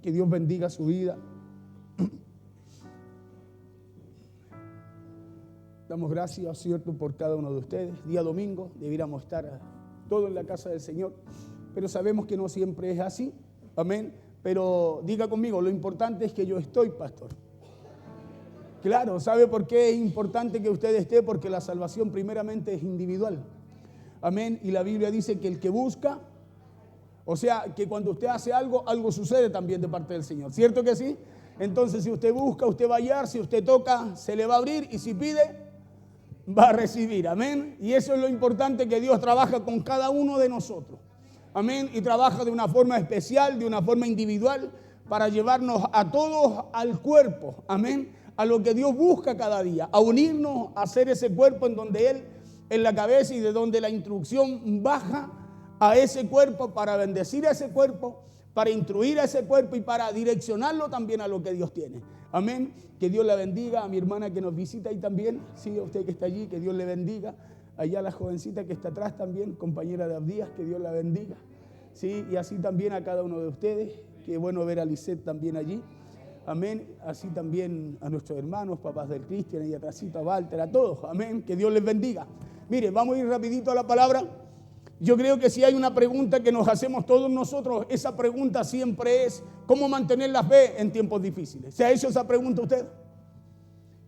Que Dios bendiga su vida. Damos gracias, ¿cierto?, por cada uno de ustedes. Día domingo debiéramos estar todos en la casa del Señor, pero sabemos que no siempre es así. Amén. Pero diga conmigo, lo importante es que yo estoy, pastor. Claro, ¿sabe por qué es importante que usted esté? Porque la salvación primeramente es individual. Amén. Y la Biblia dice que el que busca, o sea, que cuando usted hace algo, algo sucede también de parte del Señor. ¿Cierto que sí? Entonces, si usted busca, usted va a hallar. Si usted toca, se le va a abrir. Y si pide, va a recibir. Amén. Y eso es lo importante, que Dios trabaja con cada uno de nosotros. Amén. Y trabaja de una forma especial, de una forma individual, para llevarnos a todos al cuerpo. Amén. A lo que Dios busca cada día, a unirnos, a hacer ese cuerpo en donde Él es la cabeza y de donde la instrucción baja a ese cuerpo para bendecir a ese cuerpo, para instruir a ese cuerpo y para direccionarlo también a lo que Dios tiene. Amén. Que Dios la bendiga. A mi hermana que nos visita ahí también, sí, a usted que está allí, que Dios le bendiga. Allá a la jovencita que está atrás también, compañera de Abdías, que Dios la bendiga. Sí, y así también a cada uno de ustedes. Qué bueno ver a Lisette también allí. Amén. Así también a nuestros hermanos, papás del Cristian, y atrásito a Walter, a todos. Amén. Que Dios les bendiga. Mire, vamos a ir rapidito a la palabra. Yo creo que si hay una pregunta que nos hacemos todos nosotros, esa pregunta siempre es: ¿cómo mantener la fe en tiempos difíciles? ¿Se ha hecho esa pregunta usted?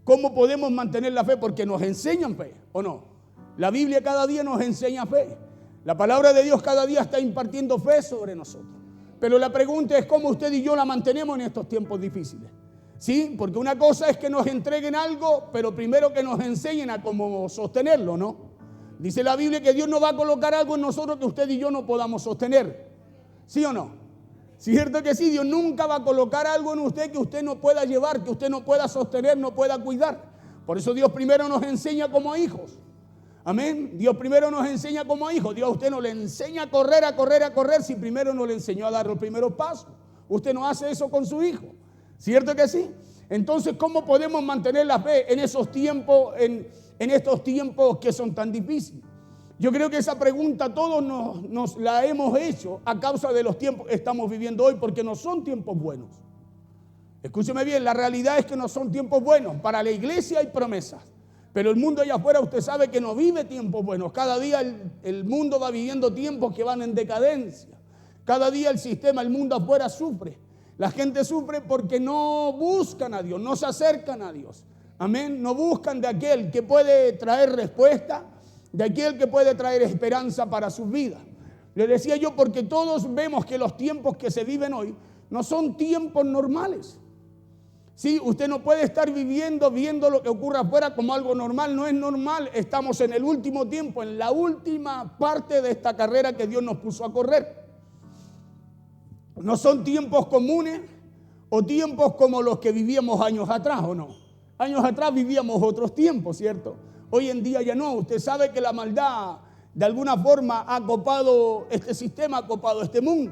¿Cómo podemos mantener la fe? Porque nos enseñan fe, ¿o no? La Biblia cada día nos enseña fe. La palabra de Dios cada día está impartiendo fe sobre nosotros. Pero la pregunta es: ¿cómo usted y yo la mantenemos en estos tiempos difíciles? ¿Sí? Porque una cosa es que nos entreguen algo, pero primero que nos enseñen a cómo sostenerlo, ¿no? Dice la Biblia que Dios no va a colocar algo en nosotros que usted y yo no podamos sostener. ¿Sí o no? ¿Cierto que sí? Dios nunca va a colocar algo en usted que usted no pueda llevar, que usted no pueda sostener, no pueda cuidar. Por eso Dios primero nos enseña como hijos. Amén. Dios primero nos enseña como hijos. Dios a usted no le enseña a correr, a correr, a correr, si primero no le enseñó a dar los primeros pasos. Usted no hace eso con su hijo. ¿Cierto que sí? Entonces, ¿cómo podemos mantener la fe en esos tiempos, en estos tiempos que son tan difíciles? Yo creo que esa pregunta todos nos la hemos hecho a causa de los tiempos que estamos viviendo hoy, porque no son tiempos buenos. Escúcheme bien, la realidad es que no son tiempos buenos. Para la iglesia hay promesas, pero el mundo allá afuera, usted sabe que no vive tiempos buenos. Cada día el mundo va viviendo tiempos que van en decadencia. Cada día el sistema, el mundo afuera sufre. La gente sufre porque no buscan a Dios, no se acercan a Dios. Amén. No buscan de aquel que puede traer respuesta, de aquel que puede traer esperanza para sus vidas. Le decía yo, porque todos vemos que los tiempos que se viven hoy no son tiempos normales. Sí, usted no puede estar viendo lo que ocurre afuera como algo normal. No es normal. Estamos en el último tiempo, en la última parte de esta carrera que Dios nos puso a correr. No son tiempos comunes o tiempos como los que vivíamos años atrás, ¿o no? Años atrás vivíamos otros tiempos, ¿cierto? Hoy en día ya no. Usted sabe que la maldad de alguna forma ha copado este sistema, ha copado este mundo,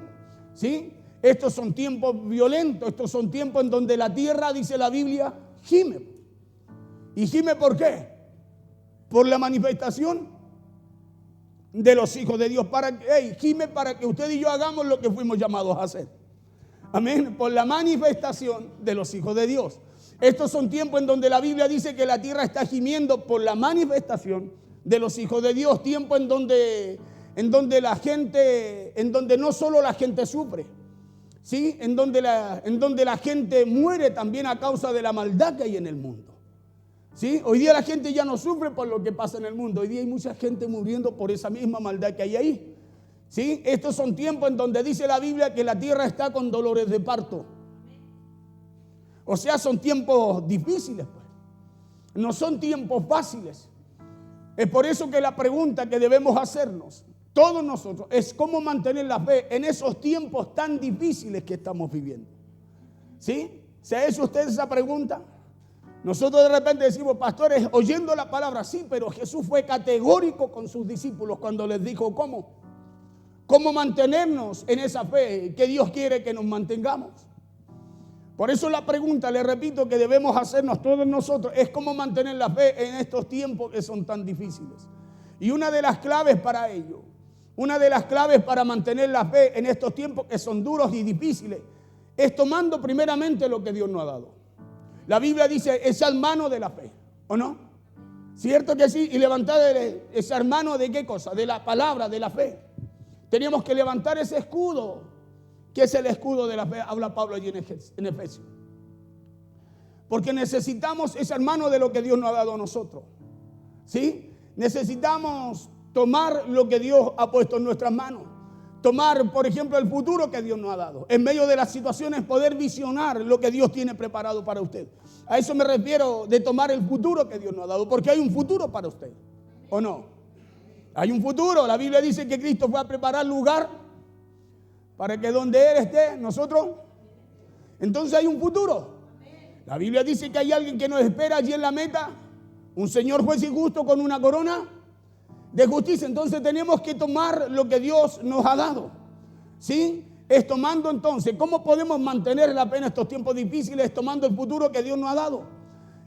¿sí? Estos son tiempos violentos, estos son tiempos en donde la tierra, dice la Biblia, gime. ¿Y gime por qué? Por la manifestación de los hijos de Dios. Gime para que usted y yo hagamos lo que fuimos llamados a hacer. Amén. Por la manifestación de los hijos de Dios. Estos son tiempos en donde la Biblia dice que la tierra está gimiendo por la manifestación de los hijos de Dios. Tiempo en donde la gente, en donde no solo la gente sufre, ¿sí? En donde la gente muere también a causa de la maldad que hay en el mundo. ¿Sí? Hoy día la gente ya no sufre por lo que pasa en el mundo. Hoy día hay mucha gente muriendo por esa misma maldad que hay ahí. ¿Sí? Estos son tiempos en donde dice la Biblia que la tierra está con dolores de parto. O sea, son tiempos difíciles, pues. No son tiempos fáciles. Es por eso que la pregunta que debemos hacernos, todos nosotros, es cómo mantener la fe en esos tiempos tan difíciles que estamos viviendo. ¿Sí? ¿Se ha hecho usted esa pregunta? Nosotros de repente decimos, pastores, oyendo la palabra, sí, pero Jesús fue categórico con sus discípulos cuando les dijo cómo mantenernos en esa fe que Dios quiere que nos mantengamos. Por eso la pregunta, le repito, que debemos hacernos todos nosotros es cómo mantener la fe en estos tiempos que son tan difíciles. Y una de las claves para ello, una de las claves para mantener la fe en estos tiempos que son duros y difíciles, es tomando primeramente lo que Dios nos ha dado. La Biblia dice, echad mano de la fe, ¿o no? ¿Cierto que sí? Y levantar esa mano de qué cosa, de la palabra, de la fe. Teníamos que levantar ese escudo. ¿Qué es el escudo de la fe? Habla Pablo allí en Efesios. Porque necesitamos echar mano de lo que Dios nos ha dado a nosotros. ¿Sí? Necesitamos tomar lo que Dios ha puesto en nuestras manos. Tomar, por ejemplo, el futuro que Dios nos ha dado. En medio de las situaciones, poder visionar lo que Dios tiene preparado para usted. A eso me refiero de tomar el futuro que Dios nos ha dado. Porque hay un futuro para usted, ¿o no? Hay un futuro. La Biblia dice que Cristo fue a preparar lugar para que donde Él esté, nosotros. Entonces hay un futuro. La Biblia dice que hay alguien que nos espera allí en la meta. Un Señor juez y justo con una corona de justicia. Entonces tenemos que tomar lo que Dios nos ha dado. ¿Sí? Es tomando entonces. ¿Cómo podemos mantener la pena en estos tiempos difíciles? Es tomando el futuro que Dios nos ha dado.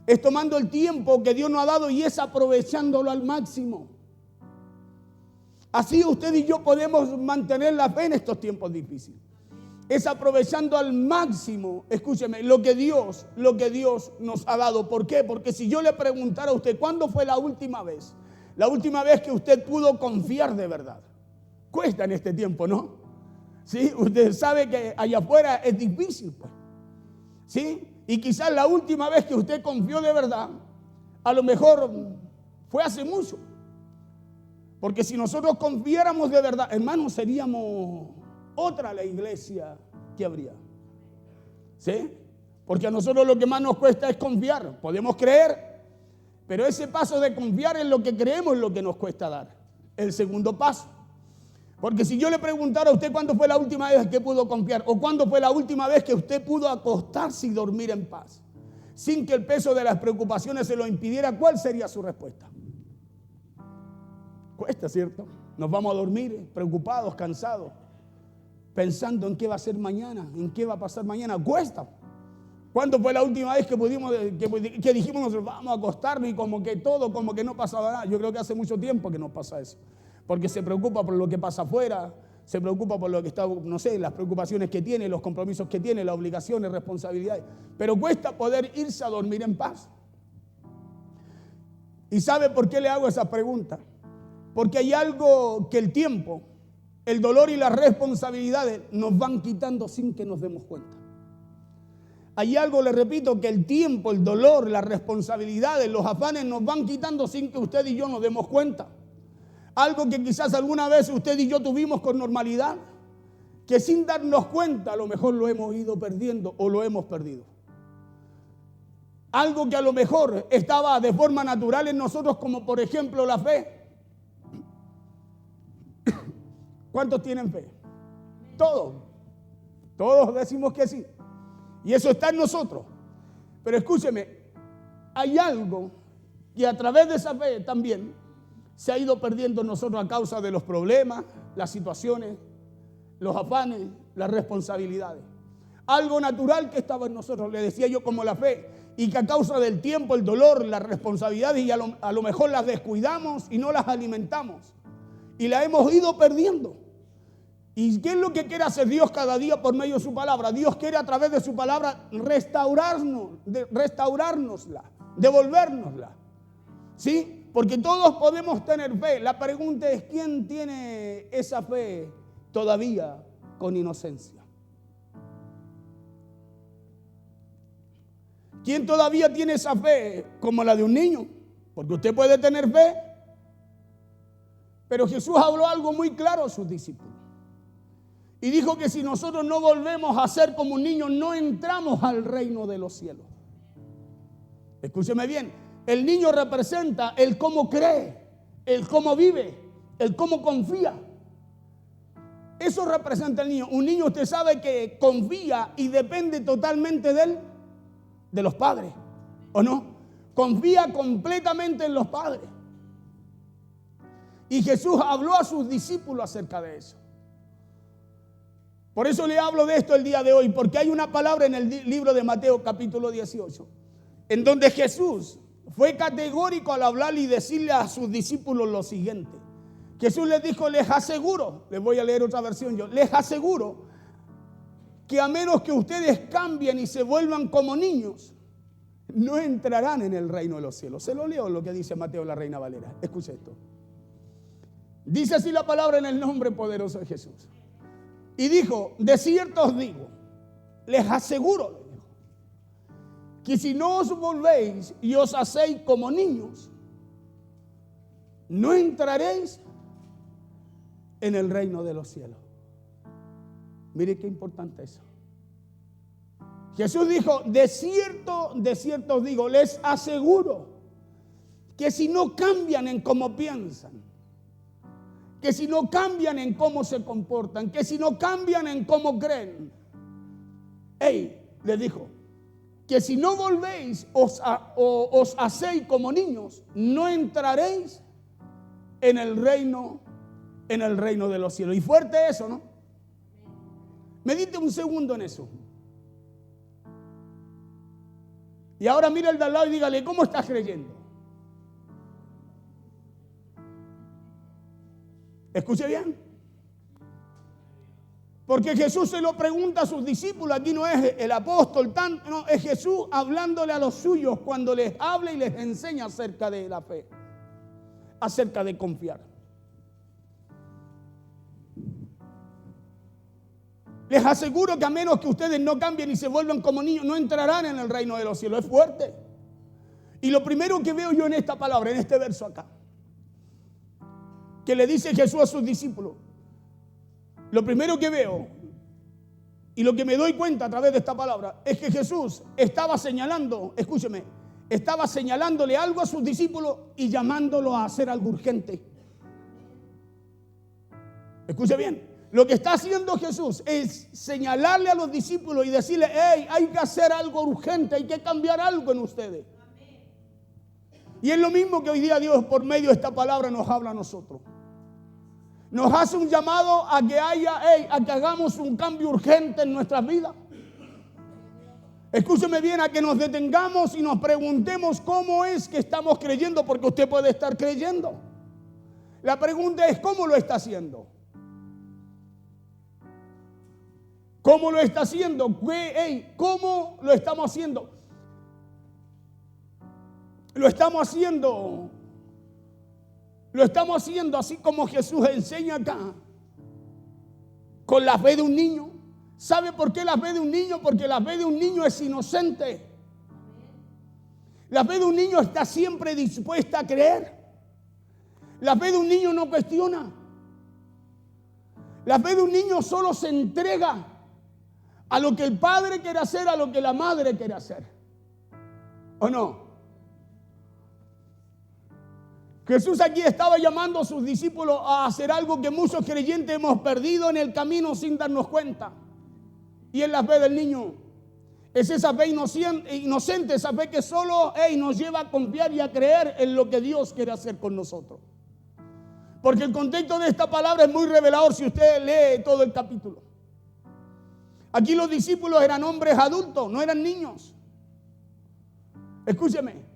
Es tomando el tiempo que Dios nos ha dado y es aprovechándolo al máximo. Así usted y yo podemos mantener la fe en estos tiempos difíciles. Es aprovechando al máximo, escúcheme, lo que Dios nos ha dado. ¿Por qué? Porque si yo le preguntara a usted, ¿cuándo fue la última vez? La última vez que usted pudo confiar de verdad. Cuesta en este tiempo, ¿no? ¿Sí? Usted sabe que allá afuera es difícil, pues. ¿Sí? Y quizás la última vez que usted confió de verdad, a lo mejor fue hace mucho. Porque si nosotros confiáramos de verdad, hermanos, seríamos otra la iglesia que habría. ¿Sí? Porque a nosotros lo que más nos cuesta es confiar. Podemos creer, pero ese paso de confiar en lo que creemos es lo que nos cuesta dar. El segundo paso. Porque si yo le preguntara a usted cuándo fue la última vez que pudo confiar, o cuándo fue la última vez que usted pudo acostarse y dormir en paz, sin que el peso de las preocupaciones se lo impidiera, ¿cuál sería su respuesta? Cuesta, ¿cierto? Nos vamos a dormir preocupados, cansados, pensando en qué va a ser mañana, en qué va a pasar mañana. Cuesta. ¿Cuándo fue la última vez que dijimos nosotros vamos a acostarnos y como que todo, como que no pasaba nada? Yo creo que hace mucho tiempo que no pasa eso. Porque se preocupa por lo que pasa afuera, se preocupa por lo que está, no sé, las preocupaciones que tiene, los compromisos que tiene, las obligaciones, responsabilidades. Pero cuesta poder irse a dormir en paz. ¿Y sabe por qué le hago esa pregunta? Porque hay algo que el tiempo, el dolor y las responsabilidades nos van quitando sin que nos demos cuenta. Hay algo, le repito, que el tiempo, el dolor, las responsabilidades, los afanes nos van quitando sin que usted y yo nos demos cuenta. Algo que quizás alguna vez usted y yo tuvimos con normalidad, que sin darnos cuenta a lo mejor lo hemos ido perdiendo o lo hemos perdido. Algo que a lo mejor estaba de forma natural en nosotros, como por ejemplo la fe. ¿Cuántos tienen fe? Todos. Todos decimos que sí. Y eso está en nosotros. Pero escúcheme, hay algo que a través de esa fe también se ha ido perdiendo en nosotros a causa de los problemas, las situaciones, los afanes, las responsabilidades. Algo natural que estaba en nosotros, le decía yo, como la fe, y que a causa del tiempo, el dolor, las responsabilidades, y a lo mejor las descuidamos y no las alimentamos. Y la hemos ido perdiendo. ¿Y qué es lo que quiere hacer Dios cada día por medio de su palabra? Dios quiere a través de su palabra restaurárnosla, devolvérnosla. ¿Sí? Porque todos podemos tener fe. La pregunta es, ¿quién tiene esa fe todavía con inocencia? ¿Quién todavía tiene esa fe como la de un niño? Porque usted puede tener fe. Pero Jesús habló algo muy claro a sus discípulos. Y dijo que si nosotros no volvemos a ser como un niño, no entramos al reino de los cielos. Escúcheme bien, el niño representa el cómo cree, el cómo vive, el cómo confía. Eso representa el niño. Un niño, usted sabe que confía y depende totalmente de él, de los padres, ¿o no? Confía completamente en los padres. Y Jesús habló a sus discípulos acerca de eso. Por eso le hablo de esto el día de hoy, porque hay una palabra en el libro de Mateo capítulo 18, en donde Jesús fue categórico al hablar y decirle a sus discípulos lo siguiente. Jesús les dijo, les aseguro, les voy a leer otra versión yo, les aseguro que a menos que ustedes cambien y se vuelvan como niños, no entrarán en el reino de los cielos. Se lo leo lo que dice Mateo, la Reina Valera. Escuche esto. Dice así la palabra en el nombre poderoso de Jesús. Y dijo, de cierto os digo, les aseguro, que si no os volvéis y os hacéis como niños, no entraréis en el reino de los cielos. Mire qué importante eso. Jesús dijo, de cierto os digo, les aseguro que si no cambian en cómo piensan, que si no cambian en cómo se comportan, que si no cambian en cómo creen, les dijo, que si no volvéis os hacéis como niños, no entraréis en el reino de los cielos. Y fuerte eso, ¿no? Medite un segundo en eso. Y ahora mira al de al lado y dígale, ¿cómo estás creyendo? Escuche bien. Porque Jesús se lo pregunta a sus discípulos. Aquí no es el apóstol, no, es Jesús hablándole a los suyos cuando les habla y les enseña acerca de la fe, acerca de confiar. Les aseguro que a menos que ustedes no cambien y se vuelvan como niños, no entrarán en el reino de los cielos. Es fuerte. Y lo primero que veo yo en esta palabra, en este verso acá, que le dice Jesús a sus discípulos, lo primero que veo y lo que me doy cuenta a través de esta palabra es que Jesús estaba señalando, escúcheme, estaba señalándole algo a sus discípulos y llamándolo a hacer algo urgente. Escuche bien. Lo que está haciendo Jesús es señalarle a los discípulos y decirle, hay que hacer algo urgente, hay que cambiar algo en ustedes. Y es lo mismo que hoy día Dios por medio de esta palabra nos habla a nosotros. Nos hace un llamado a que a que hagamos un cambio urgente en nuestras vidas. Escúcheme bien, a que nos detengamos y nos preguntemos cómo es que estamos creyendo, porque usted puede estar creyendo. La pregunta es, ¿cómo lo está haciendo? ¿Cómo lo está haciendo? ¿Cómo lo estamos haciendo? Lo estamos haciendo así como Jesús enseña acá, con la fe de un niño. ¿Sabe por qué la fe de un niño? Porque la fe de un niño es inocente. La fe de un niño está siempre dispuesta a creer. La fe de un niño no cuestiona. La fe de un niño solo se entrega a lo que el padre quiere hacer, a lo que la madre quiere hacer. ¿O no? Jesús aquí estaba llamando a sus discípulos a hacer algo que muchos creyentes hemos perdido en el camino sin darnos cuenta. Y es la fe del niño. Es esa fe inocente, esa fe que solo nos lleva a confiar y a creer en lo que Dios quiere hacer con nosotros. Porque el contexto de esta palabra es muy revelador si usted lee todo el capítulo. Aquí los discípulos eran hombres adultos, no eran niños. Escúcheme.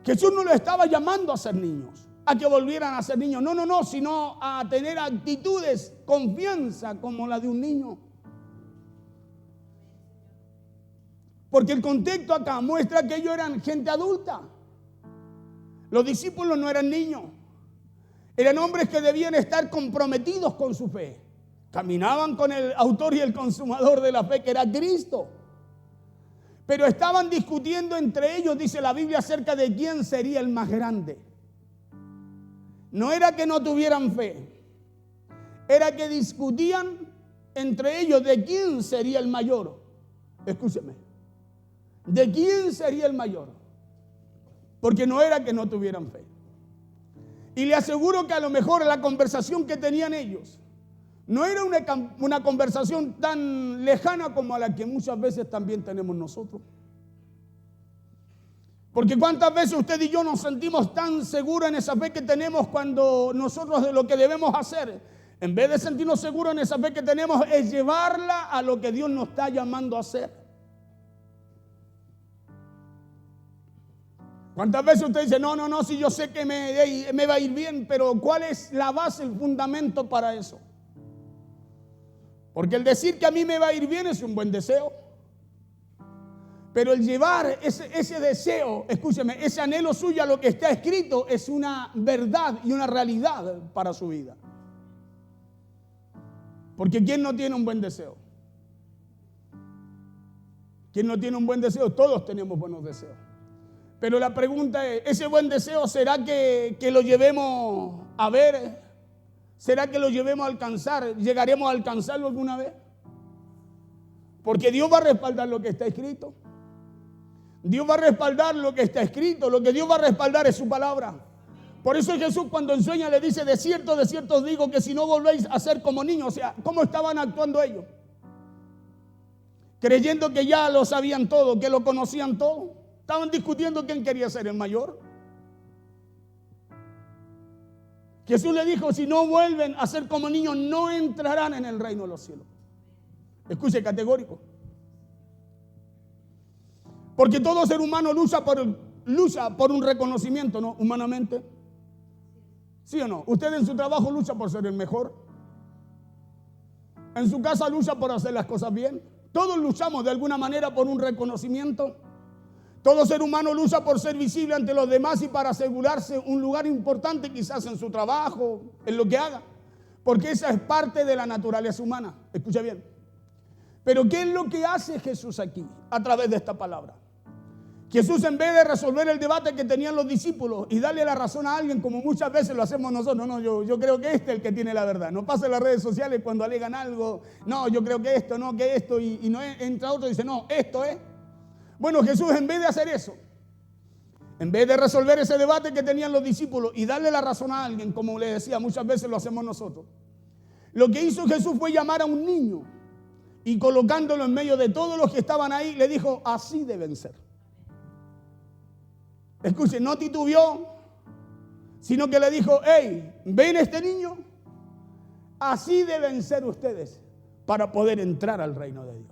Jesús no los estaba llamando a ser niños, a que volvieran a ser niños. No, sino a tener actitudes, confianza como la de un niño. Porque el contexto acá muestra que ellos eran gente adulta. Los discípulos no eran niños. Eran hombres que debían estar comprometidos con su fe. Caminaban con el autor y el consumador de la fe, que era Cristo. Pero estaban discutiendo entre ellos, dice la Biblia, acerca de quién sería el más grande. No era que no tuvieran fe, era que discutían entre ellos de quién sería el mayor. Escúcheme, de quién sería el mayor. Porque no era que no tuvieran fe. Y le aseguro que a lo mejor la conversación que tenían ellos no era una conversación tan lejana como a la que muchas veces también tenemos nosotros. Porque cuántas veces usted y yo nos sentimos tan seguros en esa fe que tenemos cuando nosotros de lo que debemos hacer, en vez de sentirnos seguros en esa fe que tenemos, es llevarla a lo que Dios nos está llamando a hacer. ¿Cuántas veces usted dice, no, si yo sé que me va a ir bien, pero cuál es la base, el fundamento para eso? Porque el decir que a mí me va a ir bien es un buen deseo. Pero el llevar ese deseo, escúcheme, ese anhelo suyo a lo que está escrito es una verdad y una realidad para su vida. Porque ¿quién no tiene un buen deseo? ¿Quién no tiene un buen deseo? Todos tenemos buenos deseos. Pero la pregunta es, ¿ese buen deseo será que lo llevemos a ver? ¿Será que lo llevemos a alcanzar? ¿Llegaremos a alcanzarlo alguna vez? Porque Dios va a respaldar lo que está escrito. Dios va a respaldar lo que está escrito. Lo que Dios va a respaldar es su palabra. Por eso Jesús cuando enseña le dice, de cierto os digo que si no volvéis a ser como niños. O sea, ¿cómo estaban actuando ellos? Creyendo que ya lo sabían todo, que lo conocían todo. Estaban discutiendo quién quería ser el mayor. Jesús le dijo, si no vuelven a ser como niños, no entrarán en el reino de los cielos. Escuche, categórico. Porque todo ser humano lucha por un reconocimiento, ¿no? Humanamente. ¿Sí o no? Usted en su trabajo lucha por ser el mejor. En su casa lucha por hacer las cosas bien. Todos luchamos de alguna manera por un reconocimiento. Todo ser humano lucha por ser visible ante los demás y para asegurarse un lugar importante quizás en su trabajo, en lo que haga. Porque esa es parte de la naturaleza humana. Escucha bien. Pero ¿qué es lo que hace Jesús aquí a través de esta palabra? Jesús, en vez de resolver el debate que tenían los discípulos y darle la razón a alguien como muchas veces lo hacemos nosotros, no, yo creo que este es el que tiene la verdad. No pasa en las redes sociales cuando alegan algo, no, yo creo que esto, no, que esto, y no entra otro y dice, no, esto es. Bueno, Jesús, en vez de hacer eso, en vez de resolver ese debate que tenían los discípulos y darle la razón a alguien, como le decía, muchas veces lo hacemos nosotros, lo que hizo Jesús fue llamar a un niño y colocándolo en medio de todos los que estaban ahí, le dijo, así deben ser. Escuchen, no titubeó, sino que le dijo, hey, ¿ven este niño? Así deben ser ustedes para poder entrar al reino de Dios.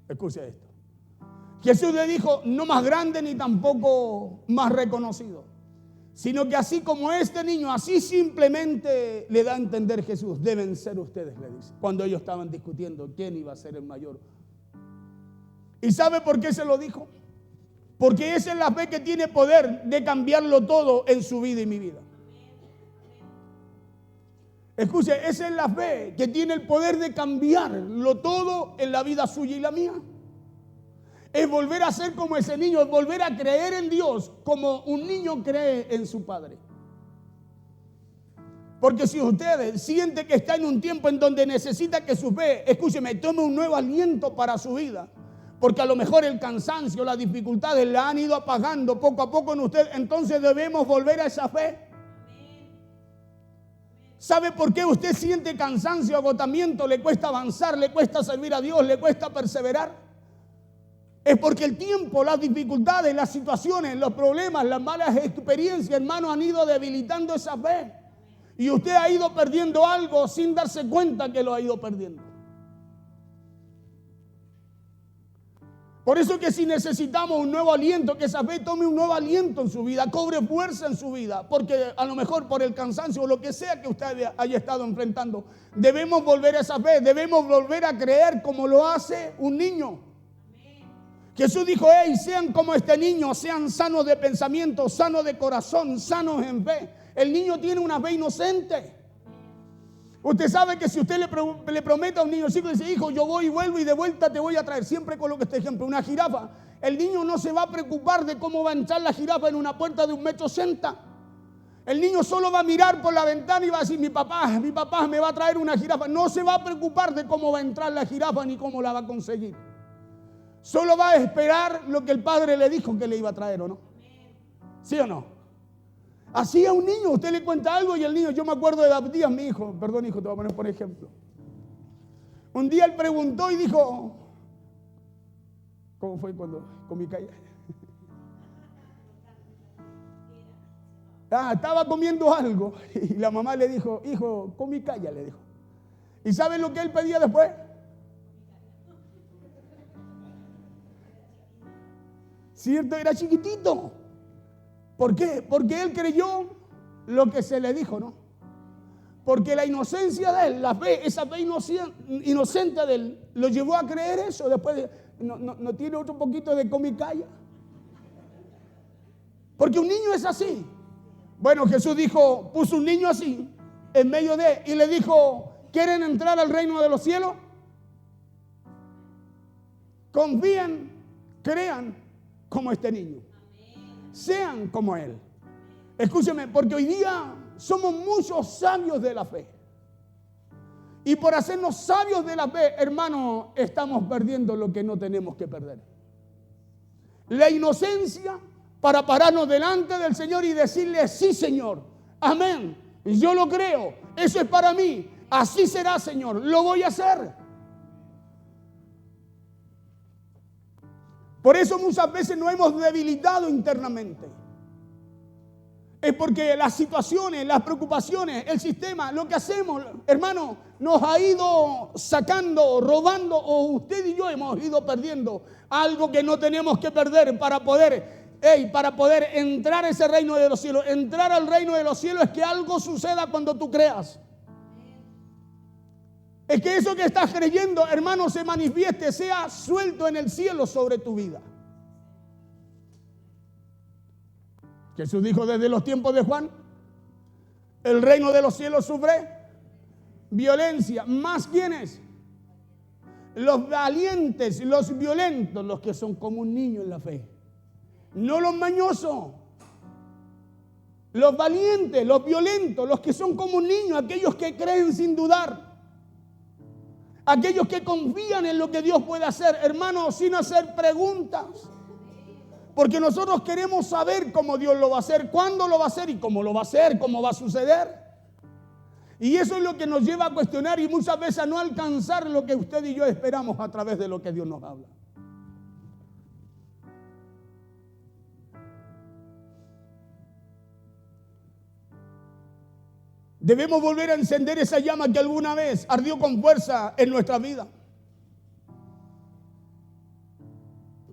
Escuche esto. Jesús le dijo, no más grande ni tampoco más reconocido, sino que así como este niño, así simplemente le da a entender Jesús, deben ser ustedes, le dice, cuando ellos estaban discutiendo quién iba a ser el mayor. ¿Y sabe por qué se lo dijo? Porque esa es la fe que tiene poder de cambiarlo todo en su vida y mi vida. Escuche, esa es la fe que tiene el poder de cambiarlo todo en la vida suya y la mía. Es volver a ser como ese niño, es volver a creer en Dios como un niño cree en su padre. Porque si usted siente que está en un tiempo en donde necesita que su fe, escúcheme, tome un nuevo aliento para su vida, porque a lo mejor el cansancio, las dificultades la han ido apagando poco a poco en usted, entonces debemos volver a esa fe. ¿Sabe por qué usted siente cansancio, agotamiento, le cuesta avanzar, le cuesta servir a Dios, le cuesta perseverar? Es porque el tiempo, las dificultades, las situaciones, los problemas, las malas experiencias, hermano, han ido debilitando esa fe. Y usted ha ido perdiendo algo sin darse cuenta que lo ha ido perdiendo. Por eso que si necesitamos un nuevo aliento, que esa fe tome un nuevo aliento en su vida, cobre fuerza en su vida, porque a lo mejor por el cansancio o lo que sea que usted haya estado enfrentando, debemos volver a esa fe, debemos volver a creer como lo hace un niño. Jesús dijo, hey, sean como este niño, sean sanos de pensamiento, sanos de corazón, sanos en fe. El niño tiene una fe inocente. Usted sabe que si usted le promete a un niño, chico, dice, hijo, yo voy y vuelvo y de vuelta te voy a traer. Siempre coloco este ejemplo, una jirafa. El niño no se va a preocupar de cómo va a entrar la jirafa en una puerta de 1,80 m. El niño solo va a mirar por la ventana y va a decir, mi papá me va a traer una jirafa. No se va a preocupar de cómo va a entrar la jirafa ni cómo la va a conseguir. Solo va a esperar lo que el padre le dijo que le iba a traer, ¿o no? ¿Sí o no? Así a un niño, usted le cuenta algo y el niño, yo me acuerdo de Abdías, mi hijo, perdón hijo, te voy a poner por ejemplo. Un día él preguntó y dijo, ¿cómo fue cuando comí calla? Estaba comiendo algo y la mamá le dijo, hijo, comí calla, le dijo. ¿Y saben lo que él pedía después? ¿Cierto? Era chiquitito. ¿Por qué? Porque él creyó lo que se le dijo, ¿no? Porque la inocencia de él, la fe, esa fe inocente de él, lo llevó a creer eso. Después no tiene otro poquito de come y calla. Porque un niño es así. Bueno, Jesús dijo, puso un niño así en medio de, y le dijo, ¿quieren entrar al reino de los cielos? Confíen, crean como este niño. Sean como él. Escúcheme, porque hoy día somos muchos sabios de la fe. Y por hacernos sabios de la fe, hermano, estamos perdiendo lo que no tenemos que perder. La inocencia para pararnos delante del Señor y decirle, sí, Señor, amén, yo lo creo, eso es para mí, así será, Señor, lo voy a hacer. Por eso muchas veces nos hemos debilitado internamente. Es porque las situaciones, las preocupaciones, el sistema, lo que hacemos, hermano, nos ha ido sacando, robando, o usted y yo hemos ido perdiendo algo que no tenemos que perder para poder entrar a ese reino de los cielos. Entrar al reino de los cielos es que algo suceda cuando tú creas. Es que eso que estás creyendo, hermano, se manifieste, sea suelto en el cielo sobre tu vida. Jesús dijo desde los tiempos de Juan, el reino de los cielos sufre violencia. ¿Más quiénes? Los valientes, los violentos, los que son como un niño en la fe. No los mañosos. Los valientes, los violentos, los que son como un niño, aquellos que creen sin dudar. Aquellos que confían en lo que Dios puede hacer, hermanos, sin hacer preguntas. Porque nosotros queremos saber cómo Dios lo va a hacer, cuándo lo va a hacer y cómo lo va a hacer, cómo va a suceder. Y eso es lo que nos lleva a cuestionar y muchas veces a no alcanzar lo que usted y yo esperamos a través de lo que Dios nos habla. Debemos volver a encender esa llama que alguna vez ardió con fuerza en nuestra vida.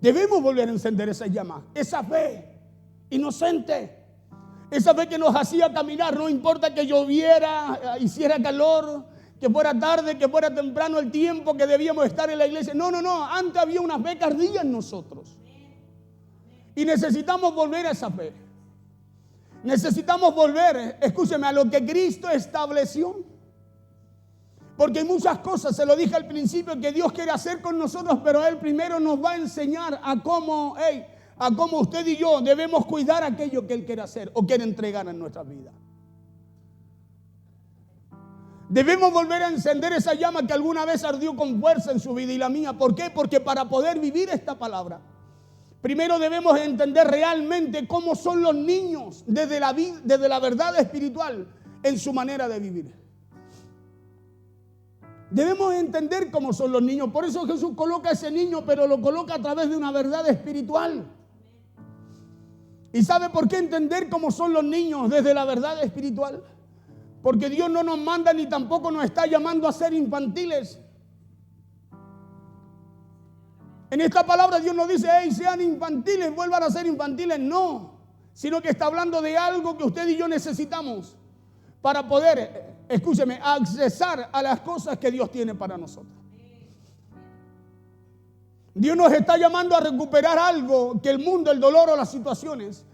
Debemos volver a encender esa llama, esa fe inocente, esa fe que nos hacía caminar, no importa que lloviera, hiciera calor, que fuera tarde, que fuera temprano el tiempo que debíamos estar en la iglesia. No, antes había una fe que ardía en nosotros. Y necesitamos volver a esa fe. Necesitamos volver, escúcheme, a lo que Cristo estableció. Porque hay muchas cosas, se lo dije al principio, que Dios quiere hacer con nosotros, pero Él primero nos va a enseñar a cómo usted y yo debemos cuidar aquello que Él quiere hacer o quiere entregar en nuestra vida. Debemos volver a encender esa llama que alguna vez ardió con fuerza en su vida y la mía. ¿Por qué? Porque para poder vivir esta palabra, primero debemos entender realmente cómo son los niños desde la verdad espiritual en su manera de vivir. Debemos entender cómo son los niños. Por eso Jesús coloca a ese niño, pero lo coloca a través de una verdad espiritual. ¿Y sabe por qué entender cómo son los niños desde la verdad espiritual? Porque Dios no nos manda ni tampoco nos está llamando a ser infantiles. En esta palabra Dios nos dice, sean infantiles, vuelvan a ser infantiles. No, sino que está hablando de algo que usted y yo necesitamos para poder, escúcheme, accesar a las cosas que Dios tiene para nosotros. Dios nos está llamando a recuperar algo que el mundo, el dolor o las situaciones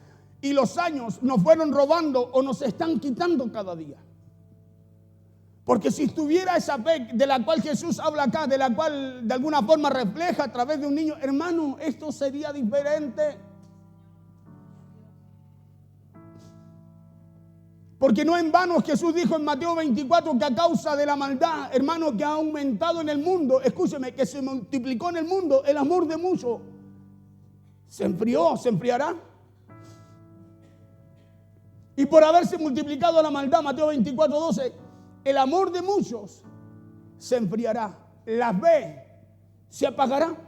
y los años nos fueron robando o nos están quitando cada día. Porque si estuviera esa fe de la cual Jesús habla acá, de la cual de alguna forma refleja a través de un niño, hermano, esto sería diferente. Porque no en vano Jesús dijo en Mateo 24 que a causa de la maldad, hermano, que ha aumentado en el mundo, escúcheme, que se multiplicó en el mundo, el amor de muchos se enfrió, se enfriará. Y por haberse multiplicado la maldad, Mateo 24:12, el amor de muchos se enfriará, la fe se apagará.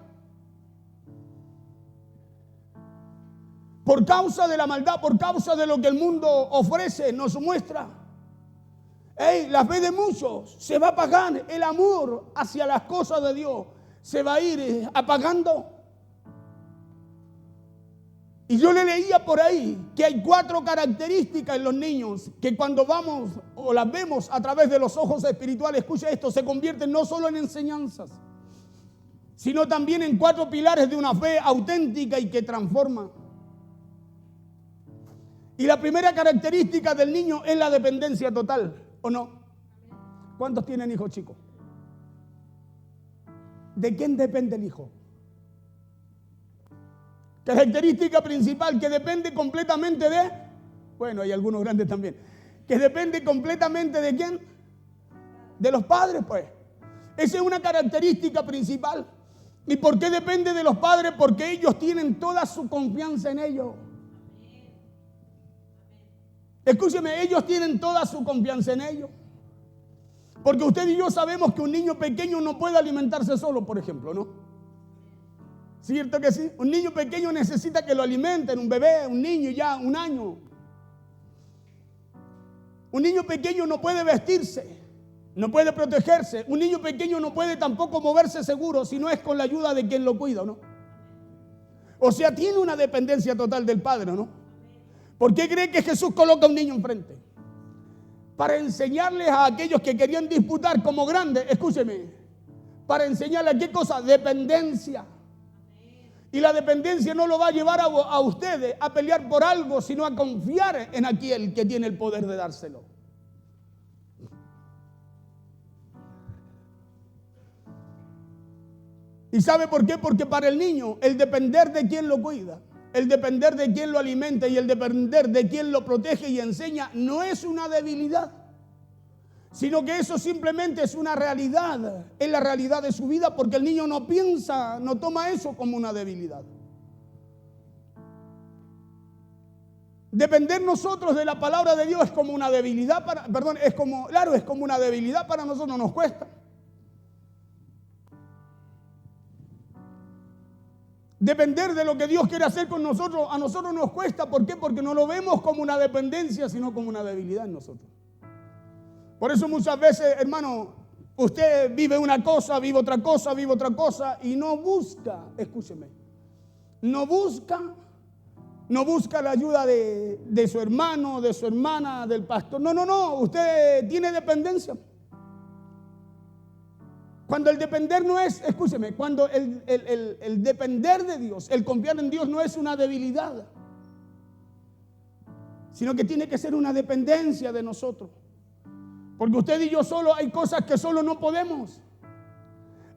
Por causa de la maldad, por causa de lo que el mundo ofrece, nos muestra. La fe de muchos se va a apagar. El amor hacia las cosas de Dios se va a ir apagando. Y yo le leía por ahí que hay 4 características en los niños que cuando vamos o las vemos a través de los ojos espirituales, escucha esto, se convierten no solo en enseñanzas, sino también en 4 pilares de una fe auténtica y que transforma. Y la primera característica del niño es la dependencia total, ¿o no? ¿Cuántos tienen hijos chicos? ¿De quién depende el hijo? Característica principal, que depende completamente de, bueno, hay algunos grandes también, que depende completamente de quién, de los padres, pues. Esa es una característica principal. ¿Y por qué depende de los padres? Porque ellos tienen toda su confianza en ellos. Escúcheme, ellos tienen toda su confianza en ellos. Porque usted y yo sabemos que un niño pequeño no puede alimentarse solo, por ejemplo, ¿no? ¿Cierto que sí? Un niño pequeño necesita que lo alimenten, un bebé, un niño ya, 1 año. Un niño pequeño no puede vestirse, no puede protegerse. Un niño pequeño no puede tampoco moverse seguro si no es con la ayuda de quien lo cuida, ¿no? O sea, tiene una dependencia total del padre, ¿no? ¿Por qué cree que Jesús coloca a un niño enfrente? Para enseñarles a aquellos que querían disputar como grandes, escúcheme, para enseñarles qué cosa, dependencia. Y la dependencia no lo va a llevar a ustedes a pelear por algo, sino a confiar en aquel que tiene el poder de dárselo. ¿Y sabe por qué? Porque para el niño el depender de quien lo cuida, el depender de quien lo alimenta y el depender de quien lo protege y enseña no es una debilidad, sino que eso simplemente es una realidad, es la realidad de su vida, porque el niño no piensa, no toma eso como una debilidad. Depender nosotros de la palabra de Dios es como una debilidad, es como una debilidad para nosotros, nos cuesta. Depender de lo que Dios quiere hacer con nosotros, a nosotros nos cuesta. ¿Por qué? Porque no lo vemos como una dependencia, sino como una debilidad en nosotros. Por eso muchas veces, hermano, usted vive una cosa, vive otra cosa y no busca, escúcheme, no busca la ayuda de su hermano, de su hermana, del pastor. No, usted tiene dependencia. Cuando el depender no es, escúcheme, cuando el depender de Dios, el confiar en Dios no es una debilidad, sino que tiene que ser una dependencia de nosotros. Porque usted y yo solo, hay cosas que solo no podemos.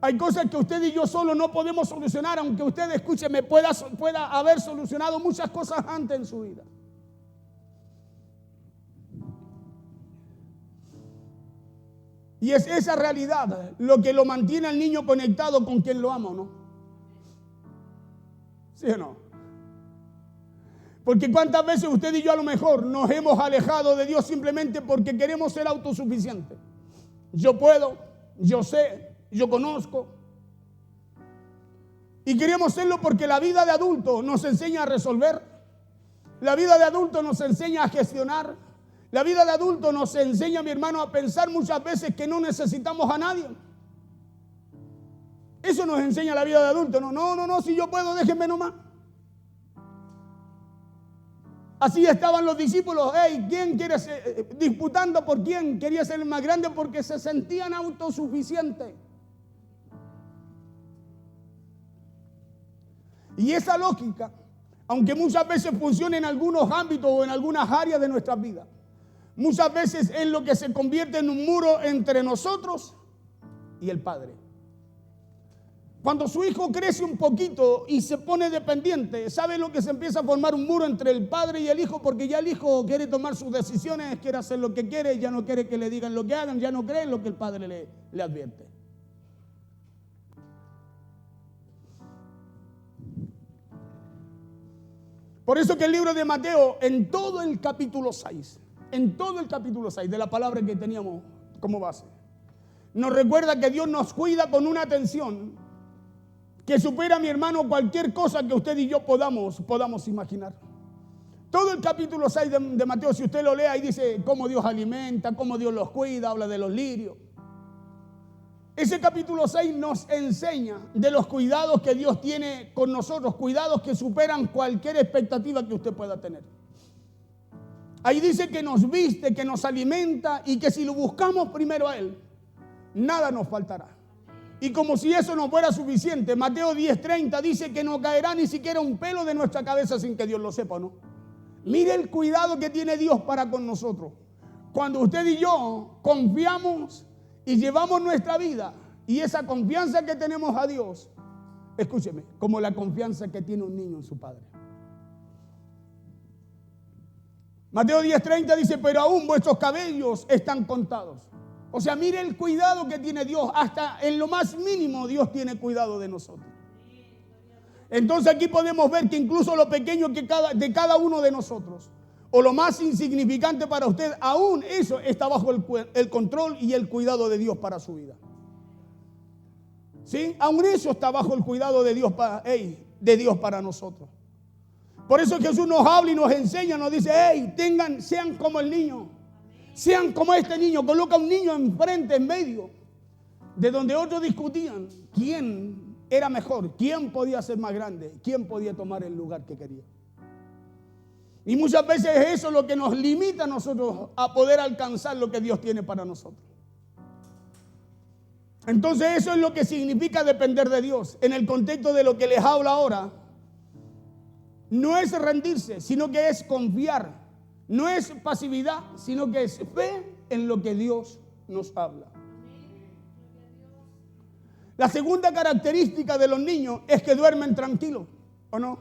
Hay cosas que usted y yo solo no podemos solucionar, aunque usted, escúcheme, pueda haber solucionado muchas cosas antes en su vida. Y es esa realidad lo que lo mantiene al niño conectado con quien lo ama, ¿no? ¿Sí o no? Porque cuántas veces usted y yo a lo mejor nos hemos alejado de Dios simplemente porque queremos ser autosuficientes. Yo puedo, yo sé, yo conozco. Y queremos serlo porque la vida de adulto nos enseña a resolver. La vida de adulto nos enseña a gestionar. La vida de adulto nos enseña, mi hermano, a pensar muchas veces que no necesitamos a nadie. Eso nos enseña la vida de adulto. No, si yo puedo, déjenme nomás. Así estaban los discípulos, ¿quién quiere ser? Disputando por quién quería ser el más grande porque se sentían autosuficientes. Y esa lógica, aunque muchas veces funciona en algunos ámbitos o en algunas áreas de nuestras vidas, muchas veces es lo que se convierte en un muro entre nosotros y el Padre. Cuando su hijo crece un poquito y se pone dependiente, ¿sabe lo que se empieza a formar? Un muro entre el padre y el hijo, porque ya el hijo quiere tomar sus decisiones, quiere hacer lo que quiere, ya no quiere que le digan lo que hagan, ya no cree en lo que el padre le advierte. Por eso que el libro de Mateo, en todo el capítulo 6 de la palabra que teníamos como base, nos recuerda que Dios nos cuida con una atención que supera, mi hermano, cualquier cosa que usted y yo podamos imaginar. Todo el capítulo 6 de Mateo, si usted lo lee, ahí dice cómo Dios alimenta, cómo Dios los cuida, habla de los lirios. Ese capítulo 6 nos enseña de los cuidados que Dios tiene con nosotros, cuidados que superan cualquier expectativa que usted pueda tener. Ahí dice que nos viste, que nos alimenta y que si lo buscamos primero a Él, nada nos faltará. Y como si eso no fuera suficiente, Mateo 10:30 dice que no caerá ni siquiera un pelo de nuestra cabeza sin que Dios lo sepa, ¿no? Mire el cuidado que tiene Dios para con nosotros. Cuando usted y yo confiamos y llevamos nuestra vida y esa confianza que tenemos a Dios, escúcheme, como la confianza que tiene un niño en su padre. Mateo 10:30 dice, pero aún vuestros cabellos están contados. O sea, mire el cuidado que tiene Dios. Hasta en lo más mínimo Dios tiene cuidado de nosotros. Entonces aquí podemos ver que incluso lo pequeño de cada uno de nosotros, o lo más insignificante para usted, aún eso está bajo el control y el cuidado de Dios para su vida. ¿Sí? Aún eso está bajo el cuidado de Dios para nosotros. Por eso Jesús nos habla y nos enseña, nos dice, sean como el niño. Sean como este niño. Coloca un niño enfrente, en medio, de donde otros discutían quién era mejor, quién podía ser más grande, quién podía tomar el lugar que quería. Y muchas veces eso es lo que nos limita a nosotros a poder alcanzar lo que Dios tiene para nosotros. Entonces eso es lo que significa depender de Dios. En el contexto de lo que les hablo ahora, no es rendirse, sino que es confiar. No es pasividad, sino que es fe en lo que Dios nos habla. La segunda característica de los niños es que duermen tranquilos, ¿o no?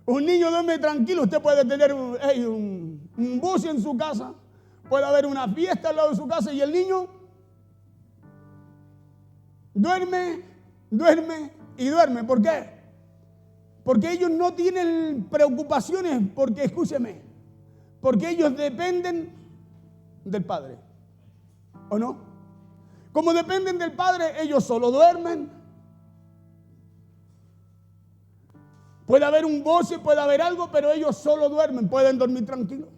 Un niño duerme tranquilo. Usted puede tener un bus en su casa, puede haber una fiesta al lado de su casa y el niño duerme y duerme. ¿Por qué? Porque ellos no tienen preocupaciones, porque escúcheme, porque ellos dependen del Padre, ¿o no? Como dependen del Padre, ellos solo duermen. Puede haber un goce, puede haber algo, pero ellos solo duermen, pueden dormir tranquilos.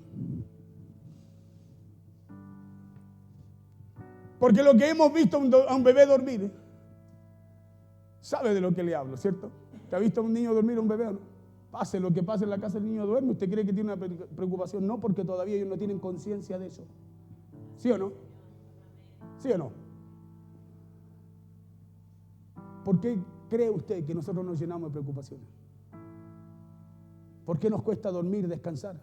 Porque lo que hemos visto a un bebé dormir, sabe de lo que le hablo, ¿cierto? ¿Te ha visto a un niño dormir, a un bebé o no? Pase lo que pase en la casa, el niño duerme. ¿Usted cree que tiene una preocupación? No, porque todavía ellos no tienen conciencia de eso. ¿Sí o no? ¿Sí o no? ¿Por qué cree usted que nosotros nos llenamos de preocupaciones? ¿Por qué nos cuesta dormir, descansar?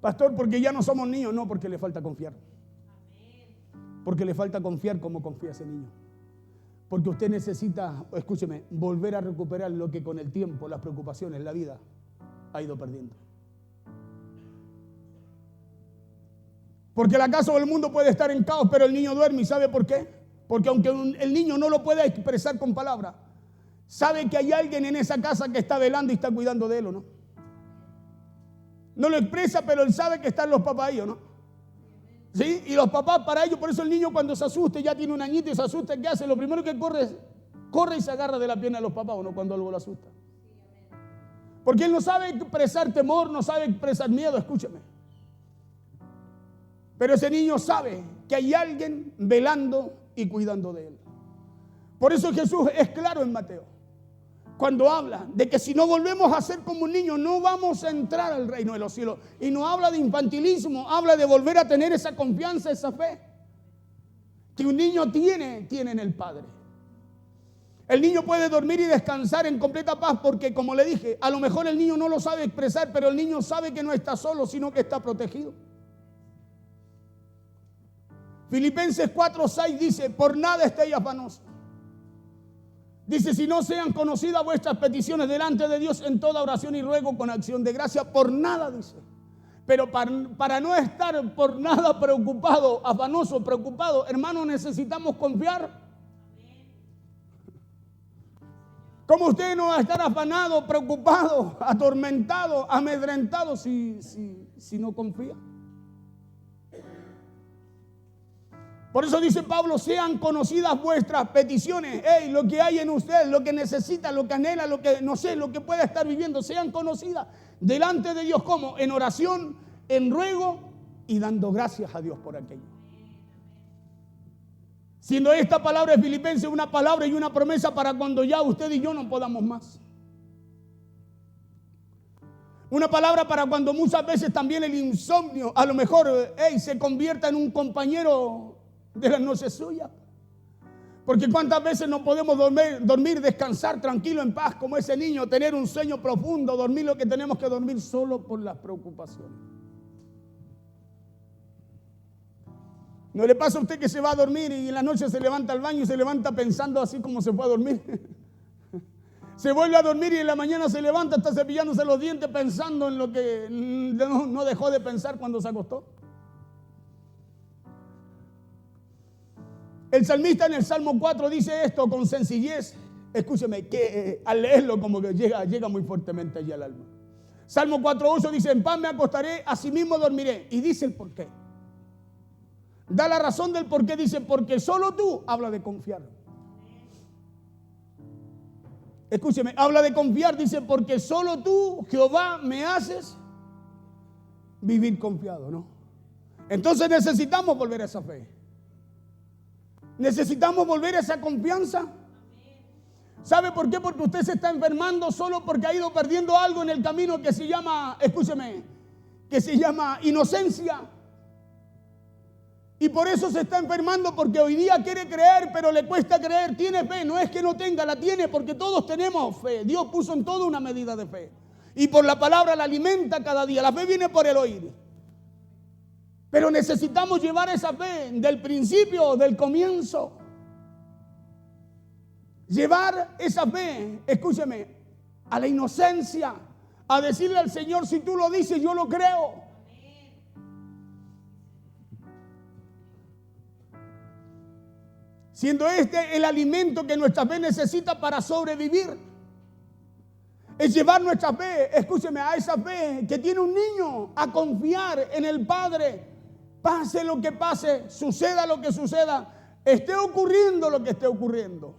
Pastor, porque ya no somos niños. No, porque le falta confiar. Porque le falta confiar como confía ese niño. Porque usted necesita, escúcheme, volver a recuperar lo que con el tiempo, las preocupaciones, la vida ha ido perdiendo. Porque la casa o el mundo puede estar en caos, pero el niño duerme. ¿Y sabe por qué? Porque aunque el niño no lo pueda expresar con palabras, sabe que hay alguien en esa casa que está velando y está cuidando de él, ¿o no? No lo expresa, pero él sabe que están los papás ahí, ¿o no? ¿Sí? Y los papás para ellos, por eso el niño cuando se asuste, ya tiene un añito y se asusta, ¿qué hace? Lo primero que corre y se agarra de la pierna de los papás, ¿o no? Cuando algo lo asusta. Porque él no sabe expresar temor, no sabe expresar miedo, escúcheme. Pero ese niño sabe que hay alguien velando y cuidando de él. Por eso Jesús es claro en Mateo, cuando habla de que si no volvemos a ser como un niño, no vamos a entrar al reino de los cielos. Y no habla de infantilismo, habla de volver a tener esa confianza, esa fe que un niño tiene en el Padre. El niño puede dormir y descansar en completa paz porque, como le dije, a lo mejor el niño no lo sabe expresar, pero el niño sabe que no está solo, sino que está protegido. Filipenses 4:6 dice, por nada estéis afanosos. Dice, si no sean conocidas vuestras peticiones delante de Dios en toda oración y ruego con acción de gracia, por nada, dice. Pero para no estar por nada preocupado, afanoso, preocupado, hermano, necesitamos confiar. ¿Cómo usted no va a estar afanado, preocupado, atormentado, amedrentado si no confía? Por eso dice Pablo, sean conocidas vuestras peticiones. Lo que hay en usted, lo que necesita, lo que anhela, lo que no sé, lo que pueda estar viviendo, sean conocidas delante de Dios. ¿Cómo? En oración, en ruego y dando gracias a Dios por aquello. Siendo esta palabra de Filipenses una palabra y una promesa para cuando ya usted y yo no podamos más. Una palabra para cuando muchas veces también el insomnio a lo mejor se convierta en un compañero de las noches suyas. Porque cuántas veces no podemos dormir, descansar tranquilo, en paz, como ese niño, tener un sueño profundo, dormir lo que tenemos que dormir solo por las preocupaciones. ¿No le pasa a usted que se va a dormir y en la noche se levanta al baño y se levanta pensando así como se fue a dormir? Se vuelve a dormir y en la mañana se levanta, está cepillándose los dientes pensando en lo que no dejó de pensar cuando se acostó. El salmista en el Salmo 4 dice esto con sencillez. Escúcheme, que al leerlo como que llega muy fuertemente allí al alma. Salmo 4:8 dice, en paz me acostaré, asimismo dormiré. Y dice el por qué. Da la razón del por qué, dice, porque solo tú, habla de confiar. Escúcheme, habla de confiar, dice, porque solo tú, Jehová, me haces vivir confiado, ¿no? Entonces necesitamos volver a esa fe. Necesitamos volver a esa confianza. ¿Sabe por qué? Porque usted se está enfermando solo porque ha ido perdiendo algo en el camino que se llama, escúcheme, que se llama inocencia. Y por eso se está enfermando, porque hoy día quiere creer, pero le cuesta creer. Tiene fe, no es que no tenga, la tiene, porque todos tenemos fe. Dios puso en todo una medida de fe. Y por la palabra la alimenta cada día. La fe viene por el oír. Pero necesitamos llevar esa fe del principio, del comienzo. Llevar esa fe, escúcheme, a la inocencia. A decirle al Señor, si tú lo dices, yo lo creo. Siendo este el alimento que nuestra fe necesita para sobrevivir. Es llevar nuestra fe, escúcheme, a esa fe que tiene un niño, a confiar en el Padre. Pase lo que pase, suceda lo que suceda, esté ocurriendo lo que esté ocurriendo.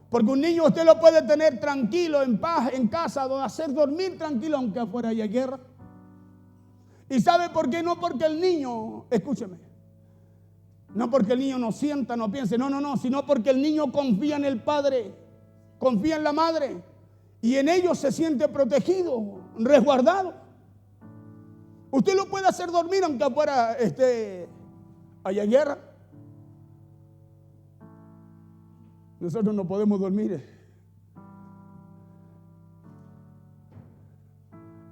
Porque un niño usted lo puede tener tranquilo, en paz, en casa, donde hacer dormir tranquilo aunque afuera haya guerra. ¿Y sabe por qué? No porque el niño, escúcheme, no porque el niño no sienta, no piense, no, sino porque el niño confía en el Padre, confía en la madre y en ellos se siente protegido, resguardado. Usted lo puede hacer dormir aunque afuera haya guerra. Nosotros no podemos dormir.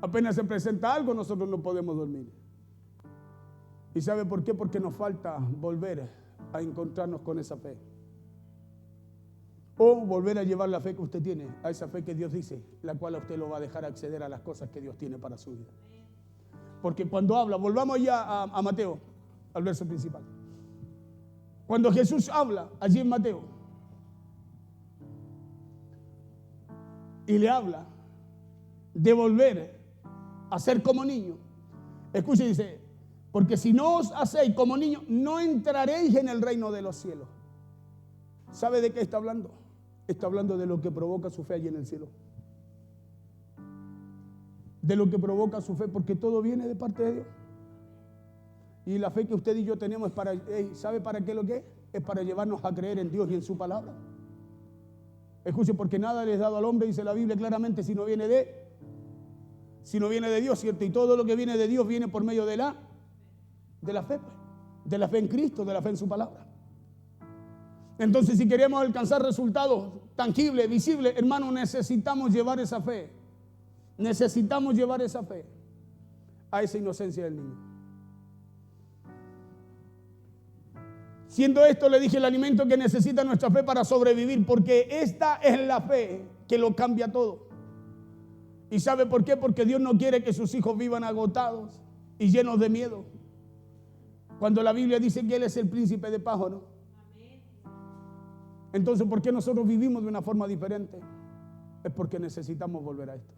Apenas se presenta algo, nosotros no podemos dormir. ¿Y sabe por qué? Porque nos falta volver a encontrarnos con esa fe. O volver a llevar la fe que usted tiene, a esa fe que Dios dice, la cual a usted lo va a dejar acceder a las cosas que Dios tiene para su vida. Porque cuando habla, volvamos ya a Mateo, al verso principal. Cuando Jesús habla allí en Mateo y le habla de volver a ser como niño, escuche, dice, porque si no os hacéis como niños, no entraréis en el reino de los cielos. ¿Sabe de qué está hablando? Está hablando de lo que provoca su fe allí en el cielo. De lo que provoca su fe, porque todo viene de parte de Dios. Y la fe que usted y yo tenemos es para, ¿sabe para qué lo que es? Es para llevarnos a creer en Dios y en su palabra. Escuche, porque nada le es dado al hombre, dice la Biblia claramente, si no viene de Dios, ¿cierto? Y todo lo que viene de Dios viene por medio de la fe, pues. De la fe en Cristo, de la fe en su palabra. Entonces, si queremos alcanzar resultados tangibles, visibles, hermanos, necesitamos llevar esa fe. Necesitamos llevar esa fe a esa inocencia del niño. Siendo esto, le dije, el alimento que necesita nuestra fe para sobrevivir, porque esta es la fe que lo cambia todo. ¿Y sabe por qué? Porque Dios no quiere que sus hijos vivan agotados y llenos de miedo. Cuando la Biblia dice que Él es el príncipe de paz, ¿no? Entonces, ¿por qué nosotros vivimos de una forma diferente? Es porque necesitamos volver a esto.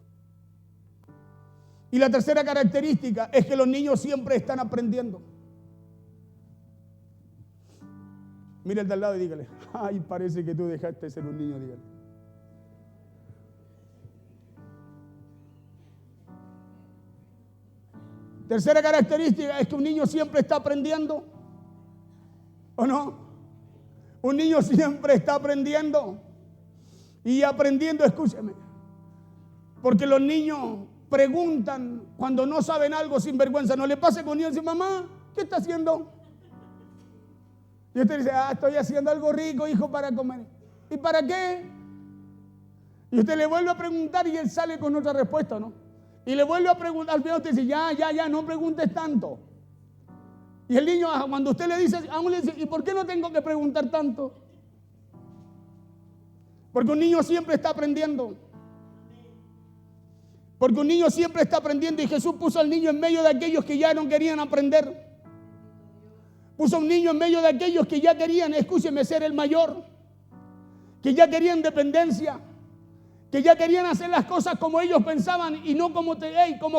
Y la tercera característica es que los niños siempre están aprendiendo. Mira el de al lado y dígale, ay, parece que tú dejaste de ser un niño, dígale. Tercera característica es que un niño siempre está aprendiendo. ¿O no? Un niño siempre está aprendiendo. Y aprendiendo, escúcheme. Porque los niños preguntan cuando no saben algo sin vergüenza. No le pase con niños y dice, mamá, ¿qué está haciendo? Y usted dice, estoy haciendo algo rico, hijo, para comer. ¿Y para qué? Y usted le vuelve a preguntar y él sale con otra respuesta, ¿no? Y le vuelve a preguntar, al final usted dice, ya, no preguntes tanto. Y el niño, cuando usted le dice, aún le dice, ¿y por qué no tengo que preguntar tanto? Porque un niño siempre está aprendiendo. Porque un niño siempre está aprendiendo y Jesús puso al niño en medio de aquellos que ya no querían aprender. Puso a un niño en medio de aquellos que ya querían, escúcheme, ser el mayor. Que ya querían dependencia. Que ya querían hacer las cosas como ellos pensaban y no como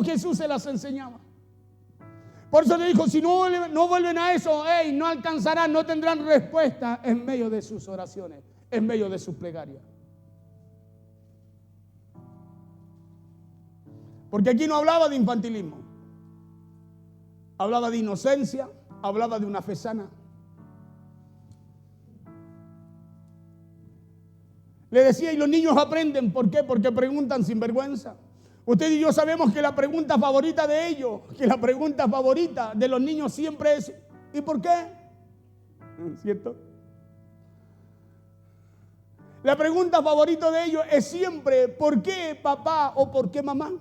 Jesús se las enseñaba. Por eso le dijo, si no vuelven a eso, no alcanzarán, no tendrán respuesta en medio de sus oraciones, en medio de sus plegarias. Porque aquí no hablaba de infantilismo. Hablaba de inocencia, hablaba de una fe sana. Le decía, y los niños aprenden, ¿por qué? Porque preguntan sin vergüenza. Usted y yo sabemos que la pregunta favorita de ellos, que la pregunta favorita de los niños siempre es, ¿y por qué? ¿Cierto? La pregunta favorita de ellos es siempre, ¿por qué papá o por qué mamá?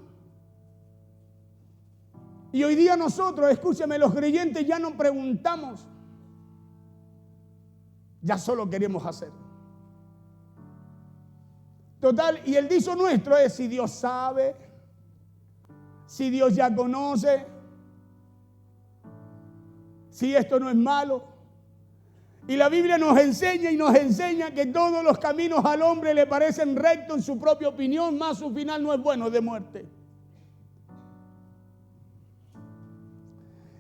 Y hoy día nosotros, escúcheme, los creyentes ya no preguntamos, ya solo queremos hacer. Total, y el dicho nuestro es si Dios sabe, si Dios ya conoce, si esto no es malo. Y la Biblia nos enseña que todos los caminos al hombre le parecen rectos en su propia opinión, mas su final no es bueno, de muerte.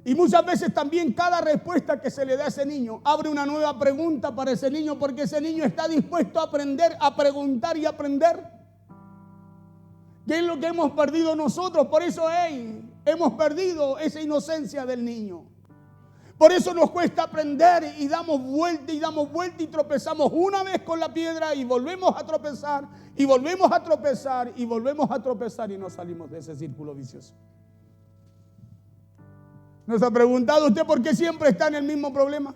Y muchas veces también cada respuesta que se le da a ese niño abre una nueva pregunta para ese niño, porque ese niño está dispuesto a aprender, a preguntar y aprender. ¿Qué es lo que hemos perdido nosotros? Por eso hemos perdido esa inocencia del niño. Por eso nos cuesta aprender y damos vuelta y tropezamos una vez con la piedra y volvemos a tropezar y volvemos a tropezar y volvemos a tropezar y no salimos de ese círculo vicioso. ¿Nos ha preguntado usted por qué siempre está en el mismo problema?